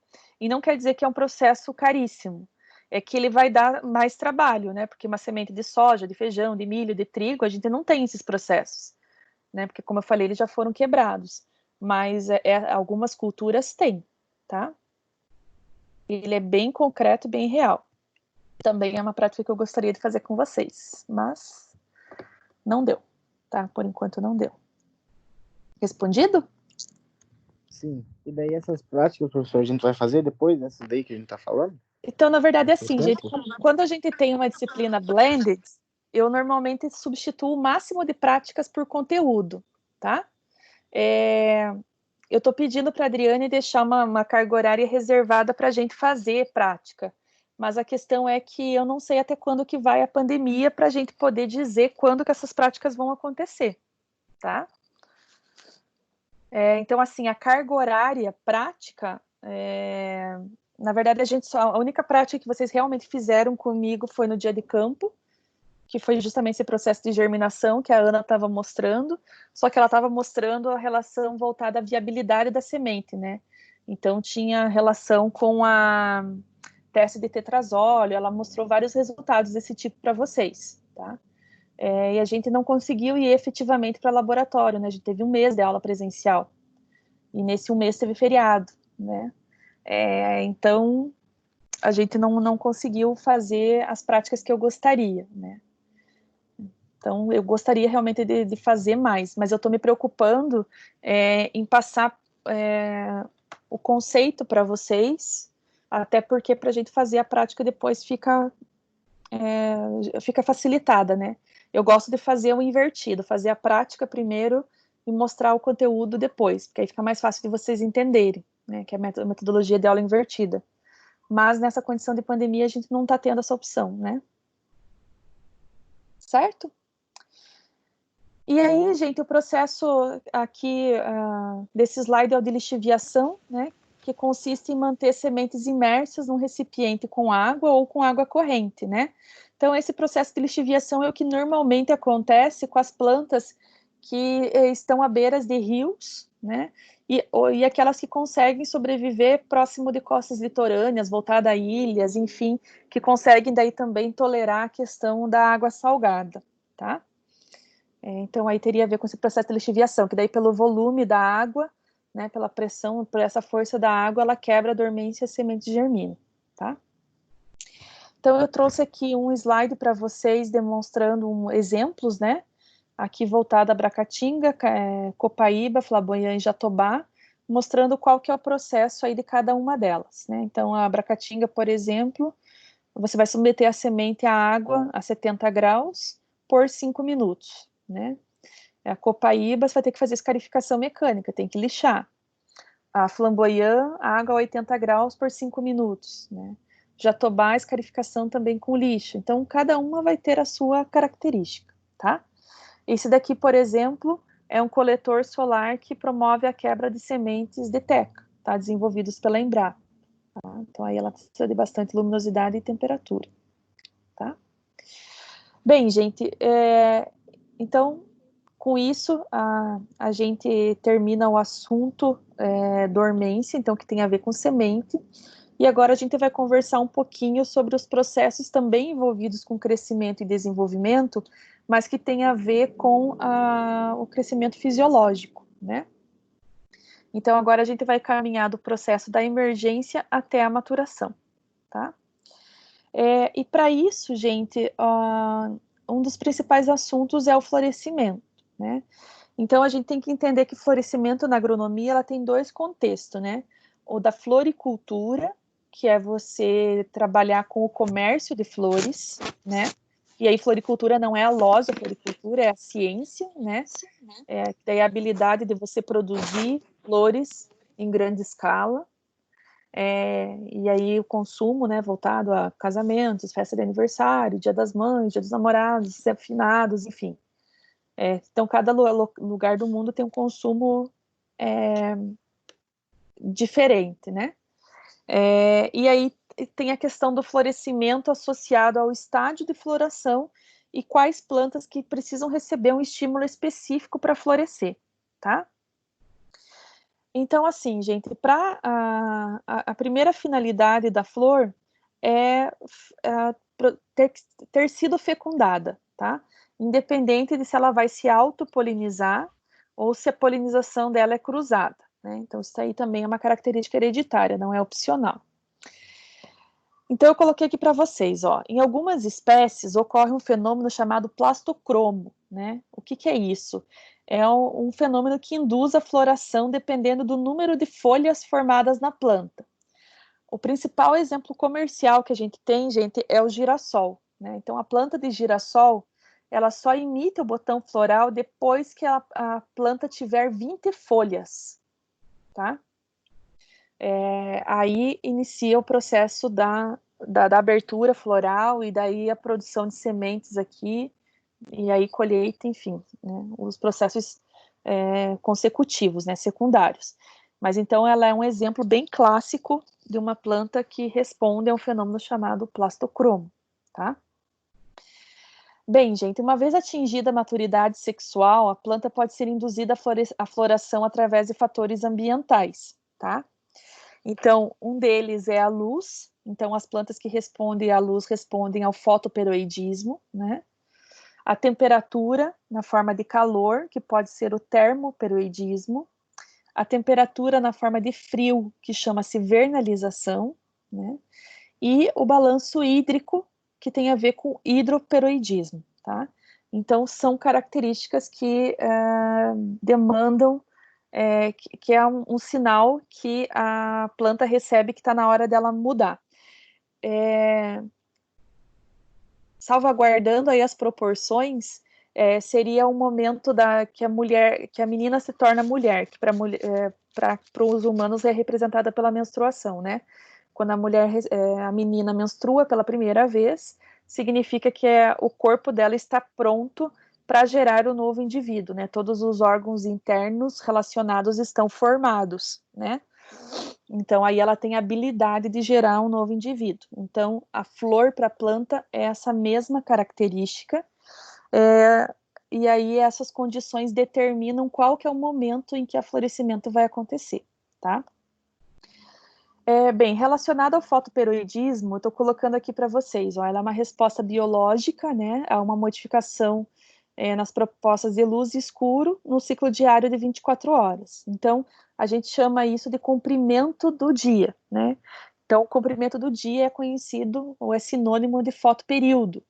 S1: E não quer dizer que é um processo caríssimo, é que ele vai dar mais trabalho, né? Porque uma semente de soja, de feijão, de milho, de trigo, a gente não tem esses processos, né? Porque, como eu falei, eles já foram quebrados, mas algumas culturas têm, tá? Ele é bem concreto, bem real. Também é uma prática que eu gostaria de fazer com vocês, mas não deu, tá? Por enquanto não deu. Respondido?
S2: Sim. E daí essas práticas, professor, a gente vai fazer depois dessas daí que a gente tá falando?
S1: Então, na verdade, é assim, gente, quando a gente tem uma disciplina blended, eu normalmente substituo o máximo de práticas por conteúdo, tá? Eu estou pedindo para a Adriane deixar uma carga horária reservada para a gente fazer prática, mas a questão é que eu não sei até quando que vai a pandemia para a gente poder dizer quando que essas práticas vão acontecer, tá? Então, assim, a carga horária prática, na verdade, a única prática que vocês realmente fizeram comigo foi no dia de campo, que foi justamente esse processo de germinação que a Ana estava mostrando, só que ela estava mostrando a relação voltada à viabilidade da semente, né? Então, tinha relação com a teste de tetrazóleo, ela mostrou vários resultados desse tipo para vocês, tá? E a gente não conseguiu ir efetivamente para laboratório, né? A gente teve um mês de aula presencial, e nesse um mês teve feriado, né? Então, a gente não conseguiu fazer as práticas que eu gostaria, né? Então, eu gostaria realmente de fazer mais, mas eu estou me preocupando em passar o conceito para vocês, até porque para a gente fazer a prática depois fica facilitada, né? Eu gosto de fazer o invertido, fazer a prática primeiro e mostrar o conteúdo depois, porque aí fica mais fácil de vocês entenderem, né? Que é a metodologia de aula invertida. Mas nessa condição de pandemia a gente não está tendo essa opção, né? Certo? E aí, gente, o processo aqui desse slide é o de lixiviação, né? Que consiste em manter sementes imersas num recipiente com água ou com água corrente, né? Então, esse processo de lixiviação é o que normalmente acontece com as plantas que estão à beiras de rios, né? E aquelas que conseguem sobreviver próximo de costas litorâneas, voltada a ilhas, enfim, que conseguem daí também tolerar a questão da água salgada, tá? Então, aí teria a ver com esse processo de lixiviação, que daí pelo volume da água, né, pela pressão, por essa força da água, ela quebra a dormência e a semente germina, tá? Então, eu trouxe aqui um slide para vocês demonstrando exemplos, né? Aqui voltado a Bracatinga, Copaíba, Flamboyant e Jatobá, mostrando qual que é o processo aí de cada uma delas, né? Então, a Bracatinga, por exemplo, você vai submeter a semente à água a 70 graus por 5 minutos, né? A copaíba, você vai ter que fazer escarificação mecânica, tem que lixar. A flamboyant, água a 80 graus por 5 minutos, né? Jatobá, escarificação também com lixo. Então, cada uma vai ter a sua característica, tá? Esse daqui, por exemplo, é um coletor solar que promove a quebra de sementes de teca, tá? Desenvolvidos pela Embrapa. Tá? Então, aí ela precisa de bastante luminosidade e temperatura, tá? Bem, gente, então, com isso, a gente termina o assunto dormência, então, que tem a ver com semente. E agora a gente vai conversar um pouquinho sobre os processos também envolvidos com crescimento e desenvolvimento, mas que tem a ver com o crescimento fisiológico, né? Então, agora a gente vai caminhar do processo da emergência até a maturação, tá? E para isso, gente, um dos principais assuntos é o florescimento, né? Então, a gente tem que entender que florescimento na agronomia, ela tem dois contextos, né? O da floricultura, que é você trabalhar com o comércio de flores, né? E aí, floricultura não é a loja, floricultura é a ciência, né? Daí a habilidade de você produzir flores em grande escala. E aí o consumo, né, voltado a casamentos, festa de aniversário, dia das mães, dia dos namorados, finados, enfim. Então, cada lugar do mundo tem um consumo diferente, né? E aí tem a questão do florescimento associado ao estágio de floração e quais plantas que precisam receber um estímulo específico para florescer, tá? Então, assim, gente, para a primeira finalidade da flor é ter sido fecundada, tá? Independente de se ela vai se autopolinizar ou se a polinização dela é cruzada, né? Então, isso aí também é uma característica hereditária, não é opcional. Então, eu coloquei aqui para vocês, ó, em algumas espécies ocorre um fenômeno chamado plastocromo, né? O que é isso? É um fenômeno que induz a floração dependendo do número de folhas formadas na planta. O principal exemplo comercial que a gente tem, gente, é o girassol, né? Então, a planta de girassol, ela só emite o botão floral depois que a planta tiver 20 folhas, tá? Aí inicia o processo da abertura floral e daí a produção de sementes aqui, e aí colheita, enfim, né, os processos consecutivos, né, secundários. Mas então ela é um exemplo bem clássico de uma planta que responde a um fenômeno chamado plastocromo, tá? Bem, gente, uma vez atingida a maturidade sexual, a planta pode ser induzida à floração através de fatores ambientais, tá? Então, um deles é a luz. Então, as plantas que respondem à luz respondem ao fotoperoidismo, né? A temperatura, na forma de calor, que pode ser o termoperoidismo. A temperatura na forma de frio, que chama-se vernalização, né? E o balanço hídrico, que tem a ver com hidroperoidismo, tá? Então, são características que demandam que é um sinal que a planta recebe que está na hora dela mudar. Salvaguardando aí as proporções, seria o momento que a menina se torna mulher, que para os humanos é representada pela menstruação, né? Quando a menina menstrua pela primeira vez, significa que o corpo dela está pronto para gerar o novo indivíduo, né? Todos os órgãos internos relacionados estão formados, né? Então, aí ela tem a habilidade de gerar um novo indivíduo. Então, a flor para a planta é essa mesma característica, e aí essas condições determinam qual que é o momento em que o florescimento vai acontecer, tá? Bem, relacionado ao fotoperoidismo, eu estou colocando aqui para vocês, ó, ela é uma resposta biológica, né, a uma modificação nas propostas de luz e escuro no ciclo diário de 24 horas. Então, a gente chama isso de comprimento do dia, né? Então, o comprimento do dia é conhecido, ou é sinônimo de fotoperíodo.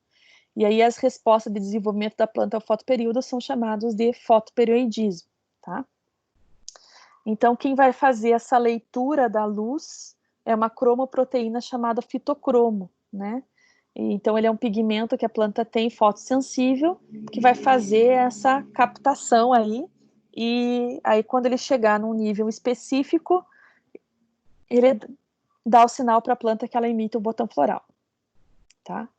S1: E aí, as respostas de desenvolvimento da planta ao fotoperíodo são chamados de fotoperoidismo, tá? Então, quem vai fazer essa leitura da luz é uma cromoproteína chamada fitocromo, né? Então, ele é um pigmento que a planta tem fotossensível, que vai fazer essa captação aí, e aí quando ele chegar num nível específico, ele dá o sinal para a planta que ela emite o botão floral, tá?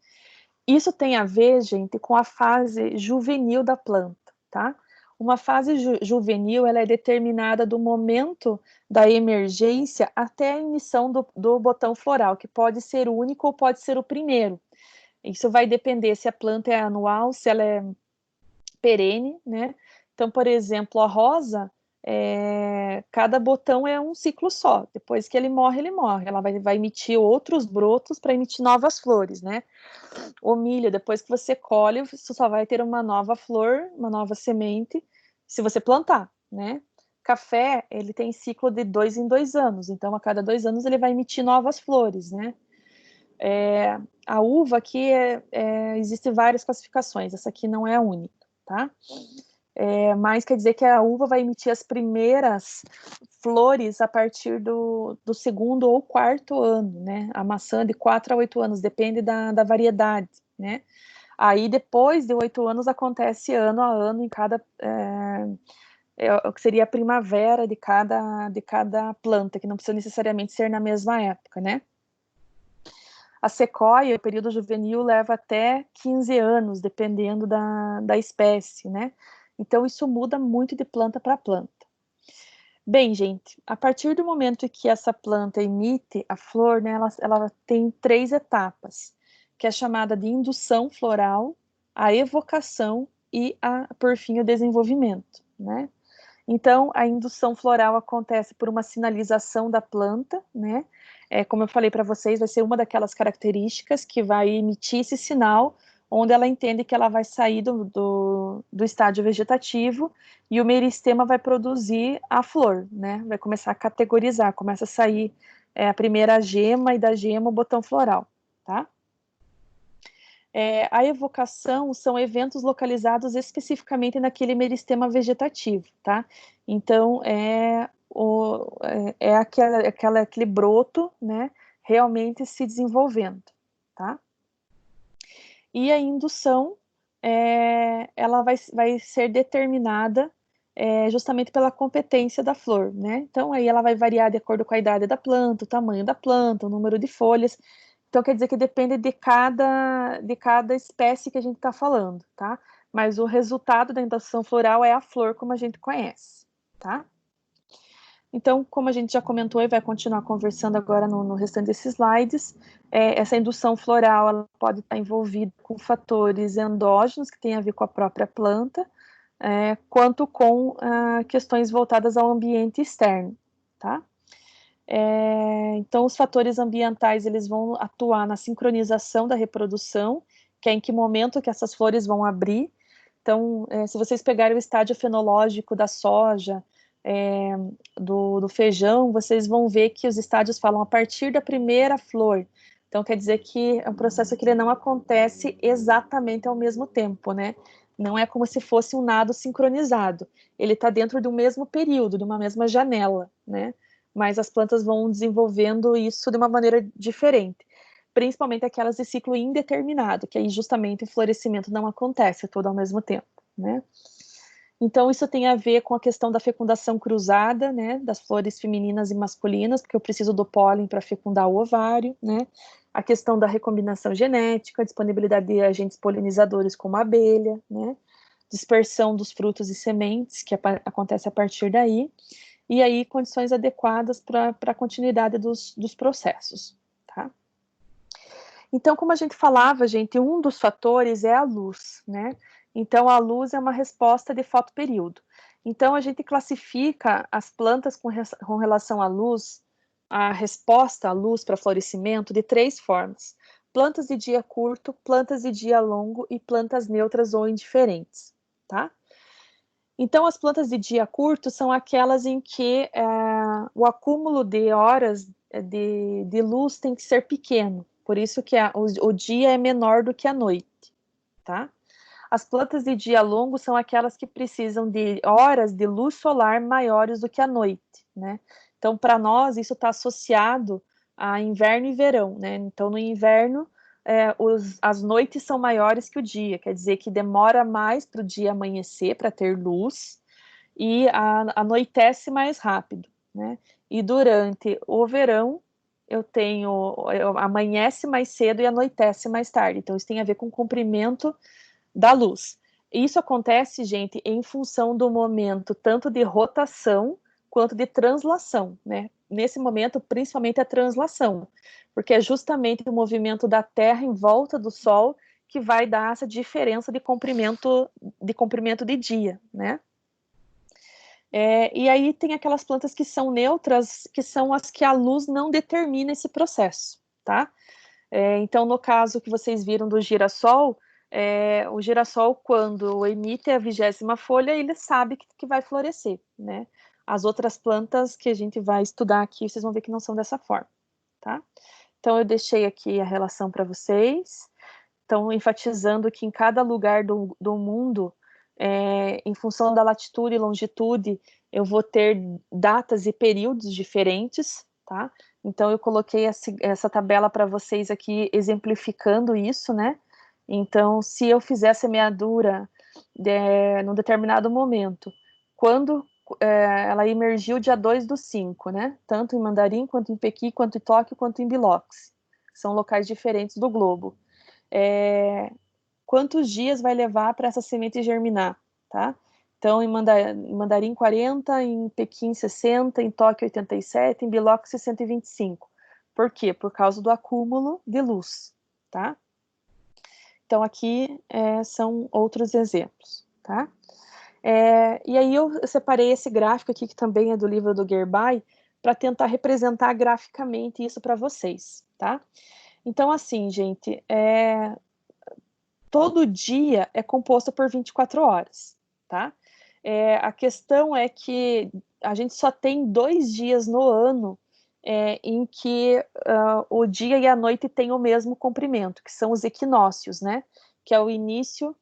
S1: Isso tem a ver, gente, com a fase juvenil da planta, tá? Uma fase juvenil, ela é determinada do momento da emergência até a emissão do botão floral, que pode ser o único ou pode ser o primeiro. Isso vai depender se a planta é anual, se ela é perene, né? Então, por exemplo, a rosa, cada botão é um ciclo só. Depois que ele morre, ele morre. Ela vai emitir outros brotos para emitir novas flores, né? O milho, depois que você colhe, você só vai ter uma nova flor, uma nova semente, se você plantar, né? Café, ele tem ciclo de 2 em 2 anos, então a cada 2 anos ele vai emitir novas flores, né? A uva aqui, existem várias classificações, essa aqui não é a única, tá? Mas quer dizer que a uva vai emitir as primeiras flores a partir do segundo ou quarto ano, né? A maçã de 4 a 8 anos, depende da variedade, né? Aí depois de 8 anos acontece ano a ano em cada o que seria a primavera de cada planta, que não precisa necessariamente ser na mesma época, né? A sequoia, o período juvenil leva até 15 anos, dependendo da espécie, né? Então, isso muda muito de planta para planta. Bem, gente, a partir do momento que essa planta emite a flor, né, ela tem 3 etapas, que é chamada de indução floral, a evocação e, por fim, o desenvolvimento, né? Então, a indução floral acontece por uma sinalização da planta, né? Como eu falei para vocês, vai ser uma daquelas características que vai emitir esse sinal, onde ela entende que ela vai sair do estágio vegetativo e o meristema vai produzir a flor, né? Vai começar a categorizar, começa a sair a primeira gema e da gema o botão floral, tá? A evocação são eventos localizados especificamente naquele meristema vegetativo, tá? Então, aquele broto, né, realmente se desenvolvendo, tá? E a indução, ela vai ser determinada justamente pela competência da flor, né? Então, aí ela vai variar de acordo com a idade da planta, o tamanho da planta, o número de folhas. Então, quer dizer que depende de cada espécie que a gente está falando, tá? Mas o resultado da indução floral é a flor como a gente conhece, tá? Então, como a gente já comentou e vai continuar conversando agora no restante desses slides, essa indução floral ela pode estar envolvida com fatores endógenos que têm a ver com a própria planta, quanto com questões voltadas ao ambiente externo, tá? Então, os fatores ambientais, eles vão atuar na sincronização da reprodução, que é em que momento que essas flores vão abrir. Então, se vocês pegarem o estágio fenológico da soja, do feijão, vocês vão ver que os estádios falam a partir da primeira flor. Então, quer dizer que é um processo que ele não acontece exatamente ao mesmo tempo, né? Não é como se fosse um nado sincronizado. Ele está dentro do mesmo período, de uma mesma janela, né? Mas as plantas vão desenvolvendo isso de uma maneira diferente, principalmente aquelas de ciclo indeterminado, que aí justamente o florescimento não acontece todo ao mesmo tempo, né? Então, isso tem a ver com a questão da fecundação cruzada, né, das flores femininas e masculinas, porque eu preciso do pólen para fecundar o ovário, né? A questão da recombinação genética, a disponibilidade de agentes polinizadores como a abelha, né? Dispersão dos frutos e sementes, que acontece a partir daí, e aí condições adequadas para a continuidade dos processos, tá? Então, como a gente falava, gente, um dos fatores é a luz, né? Então, a luz é uma resposta de fotoperíodo. Então, a gente classifica as plantas com relação à luz, a resposta à luz para florescimento, de 3 formas: plantas de dia curto, plantas de dia longo e plantas neutras ou indiferentes, tá? Então, as plantas de dia curto são aquelas em que o acúmulo de horas de luz tem que ser pequeno, por isso que o dia é menor do que a noite, tá? As plantas de dia longo são aquelas que precisam de horas de luz solar maiores do que a noite, né? Então, para nós, isso está associado a inverno e verão, né? Então, no inverno, as noites são maiores que o dia, quer dizer que demora mais para o dia amanhecer, para ter luz, e anoitece mais rápido, né? E durante o verão, amanhece mais cedo e anoitece mais tarde, então isso tem a ver com o comprimento da luz. Isso acontece, gente, em função do momento tanto de rotação quanto de translação, né? Nesse momento, principalmente a translação, porque é justamente o movimento da Terra em volta do Sol que vai dar essa diferença de comprimento de dia, né? E aí tem aquelas plantas que são neutras, que são as que a luz não determina esse processo, tá? Então, no caso que vocês viram do girassol, o girassol, quando emite a 20ª folha, ele sabe que vai florescer, né? As outras plantas que a gente vai estudar aqui, vocês vão ver que não são dessa forma, tá? Então, eu deixei aqui a relação para vocês. Então, enfatizando que em cada lugar do mundo, em função da latitude e longitude, eu vou ter datas e períodos diferentes, tá? Então, eu coloquei essa tabela para vocês aqui, exemplificando isso, né? Então, se eu fizer a semeadura num determinado momento, quando ela emergiu dia 2/5, né? Tanto em Mandarim, quanto em Pequim, quanto em Tóquio, quanto em Biloxi. São locais diferentes do globo. Quantos dias vai levar para essa semente germinar, tá? Então, em Mandarim 40, em Pequim 60, em Tóquio 87, em Biloxi 125. Por quê? Por causa do acúmulo de luz, tá? Então, aqui são outros exemplos, tá? E aí eu separei esse gráfico aqui, que também é do livro do Gerbai, para tentar representar graficamente isso para vocês, tá? Então, assim, gente, todo dia é composto por 24 horas, tá? A questão é que a gente só tem 2 dias no ano em que o dia e a noite têm o mesmo comprimento, que são os equinócios, né? Que é o início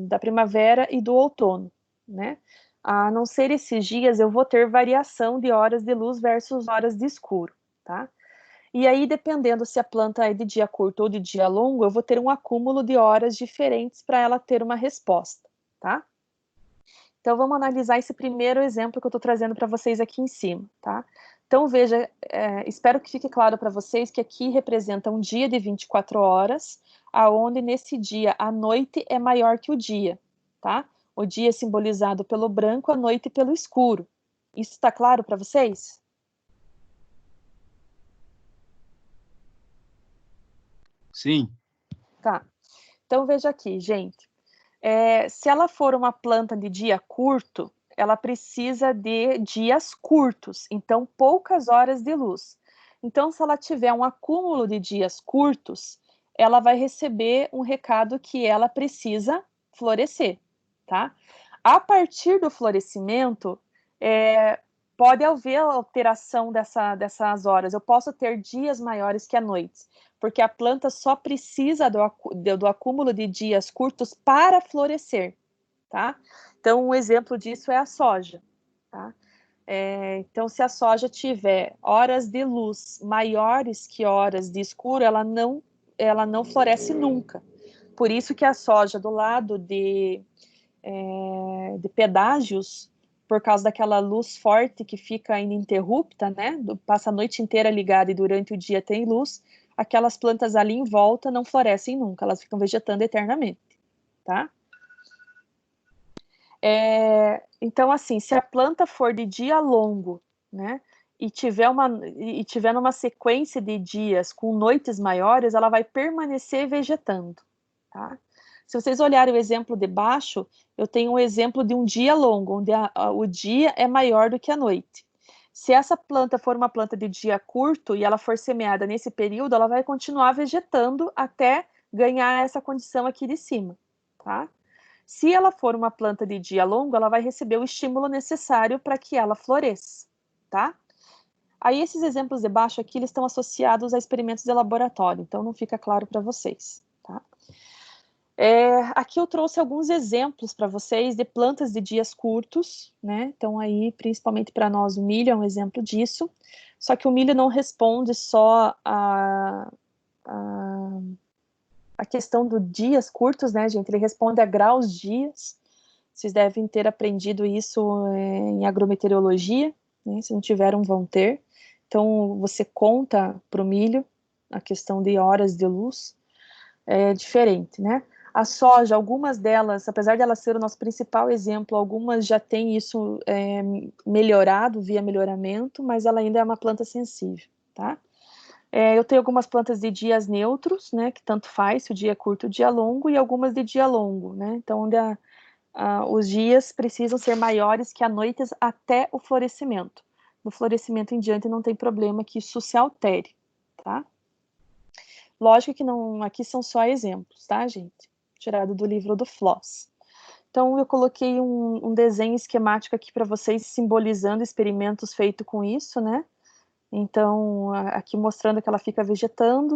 S1: da primavera e do outono, né? A não ser esses dias, eu vou ter variação de horas de luz versus horas de escuro, tá? E aí, dependendo se a planta é de dia curto ou de dia longo, eu vou ter um acúmulo de horas diferentes para ela ter uma resposta, tá? Então, vamos analisar esse primeiro exemplo que eu estou trazendo para vocês aqui em cima, tá? Então, veja, espero que fique claro para vocês que aqui representa um dia de 24 horas, aonde nesse dia a noite é maior que o dia, tá? O dia é simbolizado pelo branco, a noite pelo escuro. Isso está claro para vocês?
S2: Sim.
S1: Tá. Então, veja aqui, gente. Se ela for uma planta de dia curto, ela precisa de dias curtos, então poucas horas de luz. Então, se ela tiver um acúmulo de dias curtos, ela vai receber um recado que ela precisa florescer, tá? A partir do florescimento, pode haver alteração dessas horas. Eu posso ter dias maiores que a noite, porque a planta só precisa do acúmulo de dias curtos para florescer, tá? Então, um exemplo disso é a soja, tá? Então, se a soja tiver horas de luz maiores que horas de escuro, ela não floresce nunca. Por isso que a soja do lado de pedágios, por causa daquela luz forte que fica ininterrupta, né? Passa a noite inteira ligada e durante o dia tem luz, aquelas plantas ali em volta não florescem nunca, elas ficam vegetando eternamente, tá? Então, assim, se a planta for de dia longo, né, e tiver numa sequência de dias com noites maiores, ela vai permanecer vegetando, tá? Se vocês olharem o exemplo de baixo, eu tenho um exemplo de um dia longo, onde o dia é maior do que a noite. Se essa planta for uma planta de dia curto e ela for semeada nesse período, ela vai continuar vegetando até ganhar essa condição aqui de cima, tá? Se ela for uma planta de dia longo, ela vai receber o estímulo necessário para que ela floresça, tá? Aí esses exemplos de baixo aqui, eles estão associados a experimentos de laboratório, então não fica claro para vocês, tá? Aqui eu trouxe alguns exemplos para vocês de plantas de dias curtos, né? Então aí, principalmente para nós, o milho é um exemplo disso. Só que o milho não responde só a questão do dias curtos, né, gente? Ele responde a graus dias. Vocês devem ter aprendido isso em agrometeorologia, né? Se não tiveram, vão ter. Então, você conta para o milho a questão de horas de luz, é diferente, né? A soja, algumas delas, apesar de ela ser o nosso principal exemplo, algumas já têm isso melhorado via melhoramento, mas ela ainda é uma planta sensível, tá? Eu tenho algumas plantas de dias neutros, né, que tanto faz se o dia é curto ou o dia longo, e algumas de dia longo, né, então onde os dias precisam ser maiores que as noites até o florescimento. No florescimento em diante não tem problema que isso se altere, tá? Lógico que não, aqui são só exemplos, tá, gente? Tirado do livro do Floss. Então, eu coloquei um desenho esquemático aqui para vocês, simbolizando experimentos feitos com isso, né? Então, aqui mostrando que ela fica vegetando,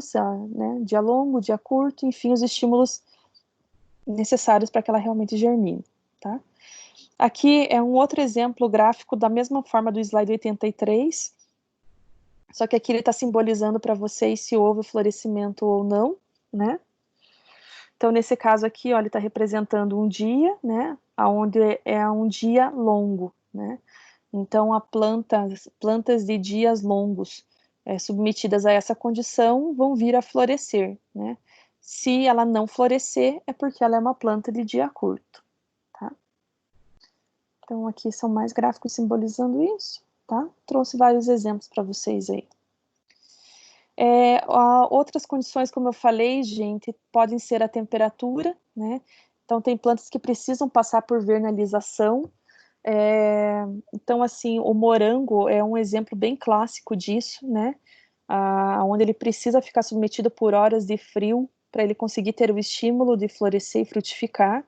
S1: né? Dia longo, dia curto, enfim, os estímulos necessários para que ela realmente germine, tá? Aqui é um outro exemplo gráfico da mesma forma do slide 83, só que aqui ele está simbolizando para vocês se houve florescimento ou não, né? Então, nesse caso aqui, ó, ele está representando um dia, né? Onde é um dia longo, né? Então, plantas de dias longos submetidas a essa condição vão vir a florescer, né? Se ela não florescer, é porque ela é uma planta de dia curto, tá? Então, aqui são mais gráficos simbolizando isso, tá? Trouxe vários exemplos para vocês aí. Outras condições, como eu falei, gente, podem ser a temperatura, né? Então, tem plantas que precisam passar por vernalização. Então, assim, o morango é um exemplo bem clássico disso, né? Onde ele precisa ficar submetido por horas de frio para ele conseguir ter o estímulo de florescer e frutificar.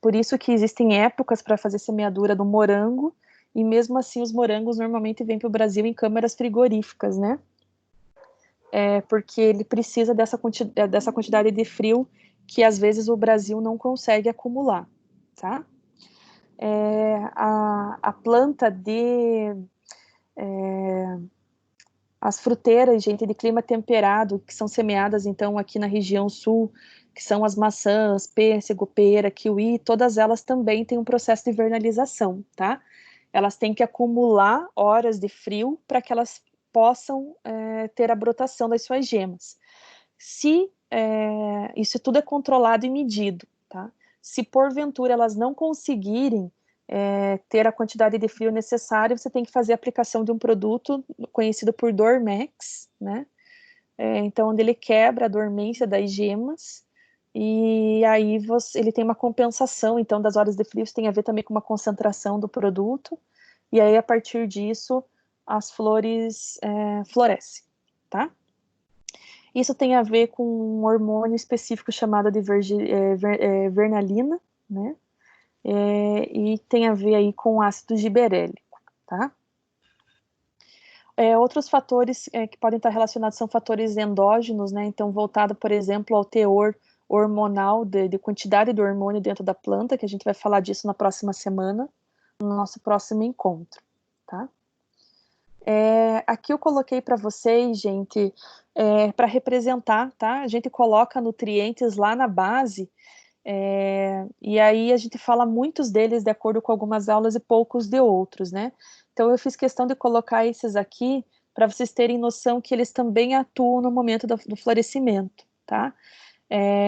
S1: Por isso que existem épocas para fazer semeadura do morango, e mesmo assim os morangos normalmente vêm para o Brasil em câmaras frigoríficas, né? Porque ele precisa dessa quantidade de frio que às vezes o Brasil não consegue acumular, tá? A planta as fruteiras, gente, de clima temperado, que são semeadas, então, aqui na região sul, que são as maçãs, pêssego, pera, kiwi, todas elas também têm um processo de vernalização, tá? Elas têm que acumular horas de frio para que elas possam ter a brotação das suas gemas. Isso tudo é controlado e medido, tá? Se porventura elas não conseguirem ter a quantidade de frio necessária, você tem que fazer a aplicação de um produto conhecido por Dormex, né? Então, onde ele quebra a dormência das gemas, e aí ele tem uma compensação, então, das horas de frio, isso tem a ver também com uma concentração do produto, e aí, a partir disso, as flores florescem, tá? Isso tem a ver com um hormônio específico chamado de vernalina, né? E tem a ver aí com ácido giberélico, tá? Outros fatores que podem estar relacionados são fatores endógenos, né? Então, voltado, por exemplo, ao teor hormonal, de quantidade de hormônio dentro da planta, que a gente vai falar disso na próxima semana, no nosso próximo encontro, tá? Aqui eu coloquei para vocês, gente, para representar, tá? A gente coloca nutrientes lá na base, e aí a gente fala muitos deles de acordo com algumas aulas e poucos de outros, né? Então eu fiz questão de colocar esses aqui para vocês terem noção que eles também atuam no momento do florescimento, tá?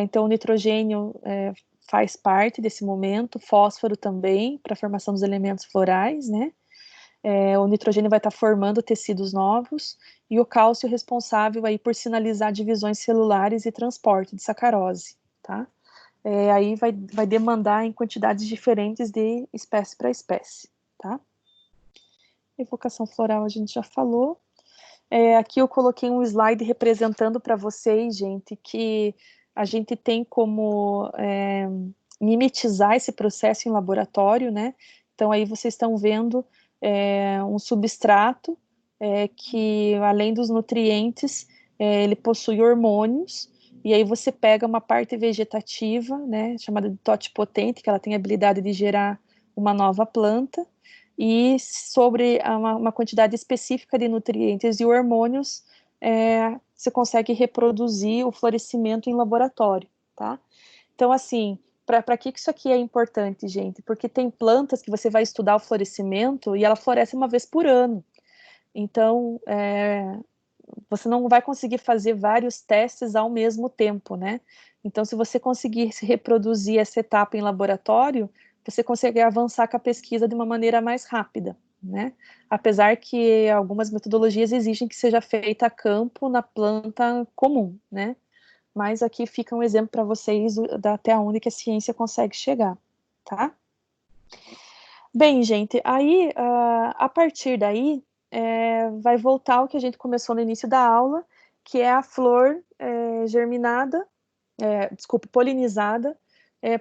S1: Então o nitrogênio faz parte desse momento, fósforo também, para a formação dos elementos florais, né? O nitrogênio vai estar formando tecidos novos, e o cálcio responsável aí por sinalizar divisões celulares e transporte de sacarose, tá? Aí vai demandar em quantidades diferentes de espécie para espécie, tá? Evocação floral a gente já falou. Aqui eu coloquei um slide representando para vocês, gente, que a gente tem como mimetizar esse processo em laboratório, né? Então aí vocês estão vendo um substrato que, além dos nutrientes, ele possui hormônios, e aí você pega uma parte vegetativa, né, chamada de totipotente, que ela tem a habilidade de gerar uma nova planta, e sobre uma quantidade específica de nutrientes e hormônios, você consegue reproduzir o florescimento em laboratório, tá? Então, assim, para que isso aqui é importante, gente? Porque tem plantas que você vai estudar o florescimento e ela floresce uma vez por ano. Então, você não vai conseguir fazer vários testes ao mesmo tempo, né? Então, se você conseguir reproduzir essa etapa em laboratório, você consegue avançar com a pesquisa de uma maneira mais rápida, né? Apesar que algumas metodologias exigem que seja feita a campo na planta comum, né? Mas aqui fica um exemplo para vocês até onde que a ciência consegue chegar, tá? Bem, gente, aí, a partir daí, vai voltar o que a gente começou no início da aula, que é a flor germinada, polinizada,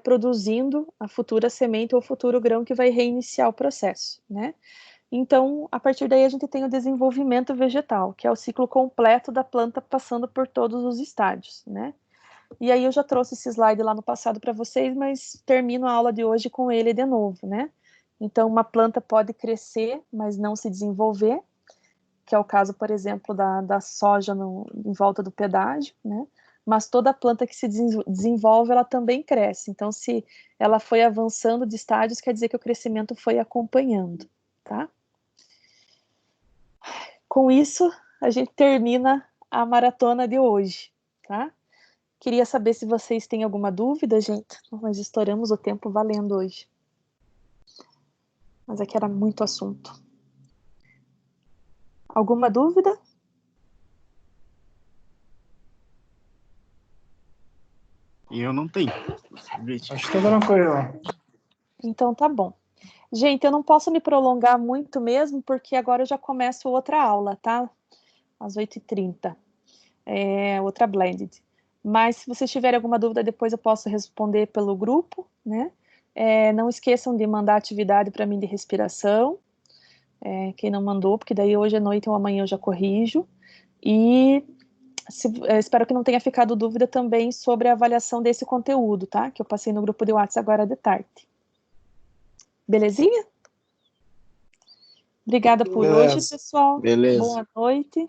S1: produzindo a futura semente ou futuro grão que vai reiniciar o processo, né? Então, a partir daí a gente tem o desenvolvimento vegetal, que é o ciclo completo da planta passando por todos os estágios, né? E aí eu já trouxe esse slide lá no passado para vocês, mas termino a aula de hoje com ele de novo, né? Então, uma planta pode crescer, mas não se desenvolver, que é o caso, por exemplo, da soja em volta do pedágio, né? Mas toda planta que se desenvolve, ela também cresce. Então, se ela foi avançando de estágios, quer dizer que o crescimento foi acompanhando, tá? Com isso, a gente termina a maratona de hoje, tá? Queria saber se vocês têm alguma dúvida, gente. Nós estouramos o tempo valendo hoje. Mas aqui era muito assunto. Alguma dúvida?
S2: Eu não tenho.
S3: Acho que tá tranquilo.
S1: Então tá bom. Gente, eu não posso me prolongar muito mesmo, porque agora eu já começo outra aula, tá? Às 8h30. Outra blended. Mas se vocês tiverem alguma dúvida, depois eu posso responder pelo grupo, né? Não esqueçam de mandar atividade para mim de respiração. Quem não mandou, porque daí hoje à noite ou amanhã eu já corrijo. E espero que não tenha ficado dúvida também sobre a avaliação desse conteúdo, tá? Que eu passei no grupo de WhatsApp agora de tarde. Belezinha? Obrigada por hoje, pessoal.
S2: Beleza.
S1: Boa noite.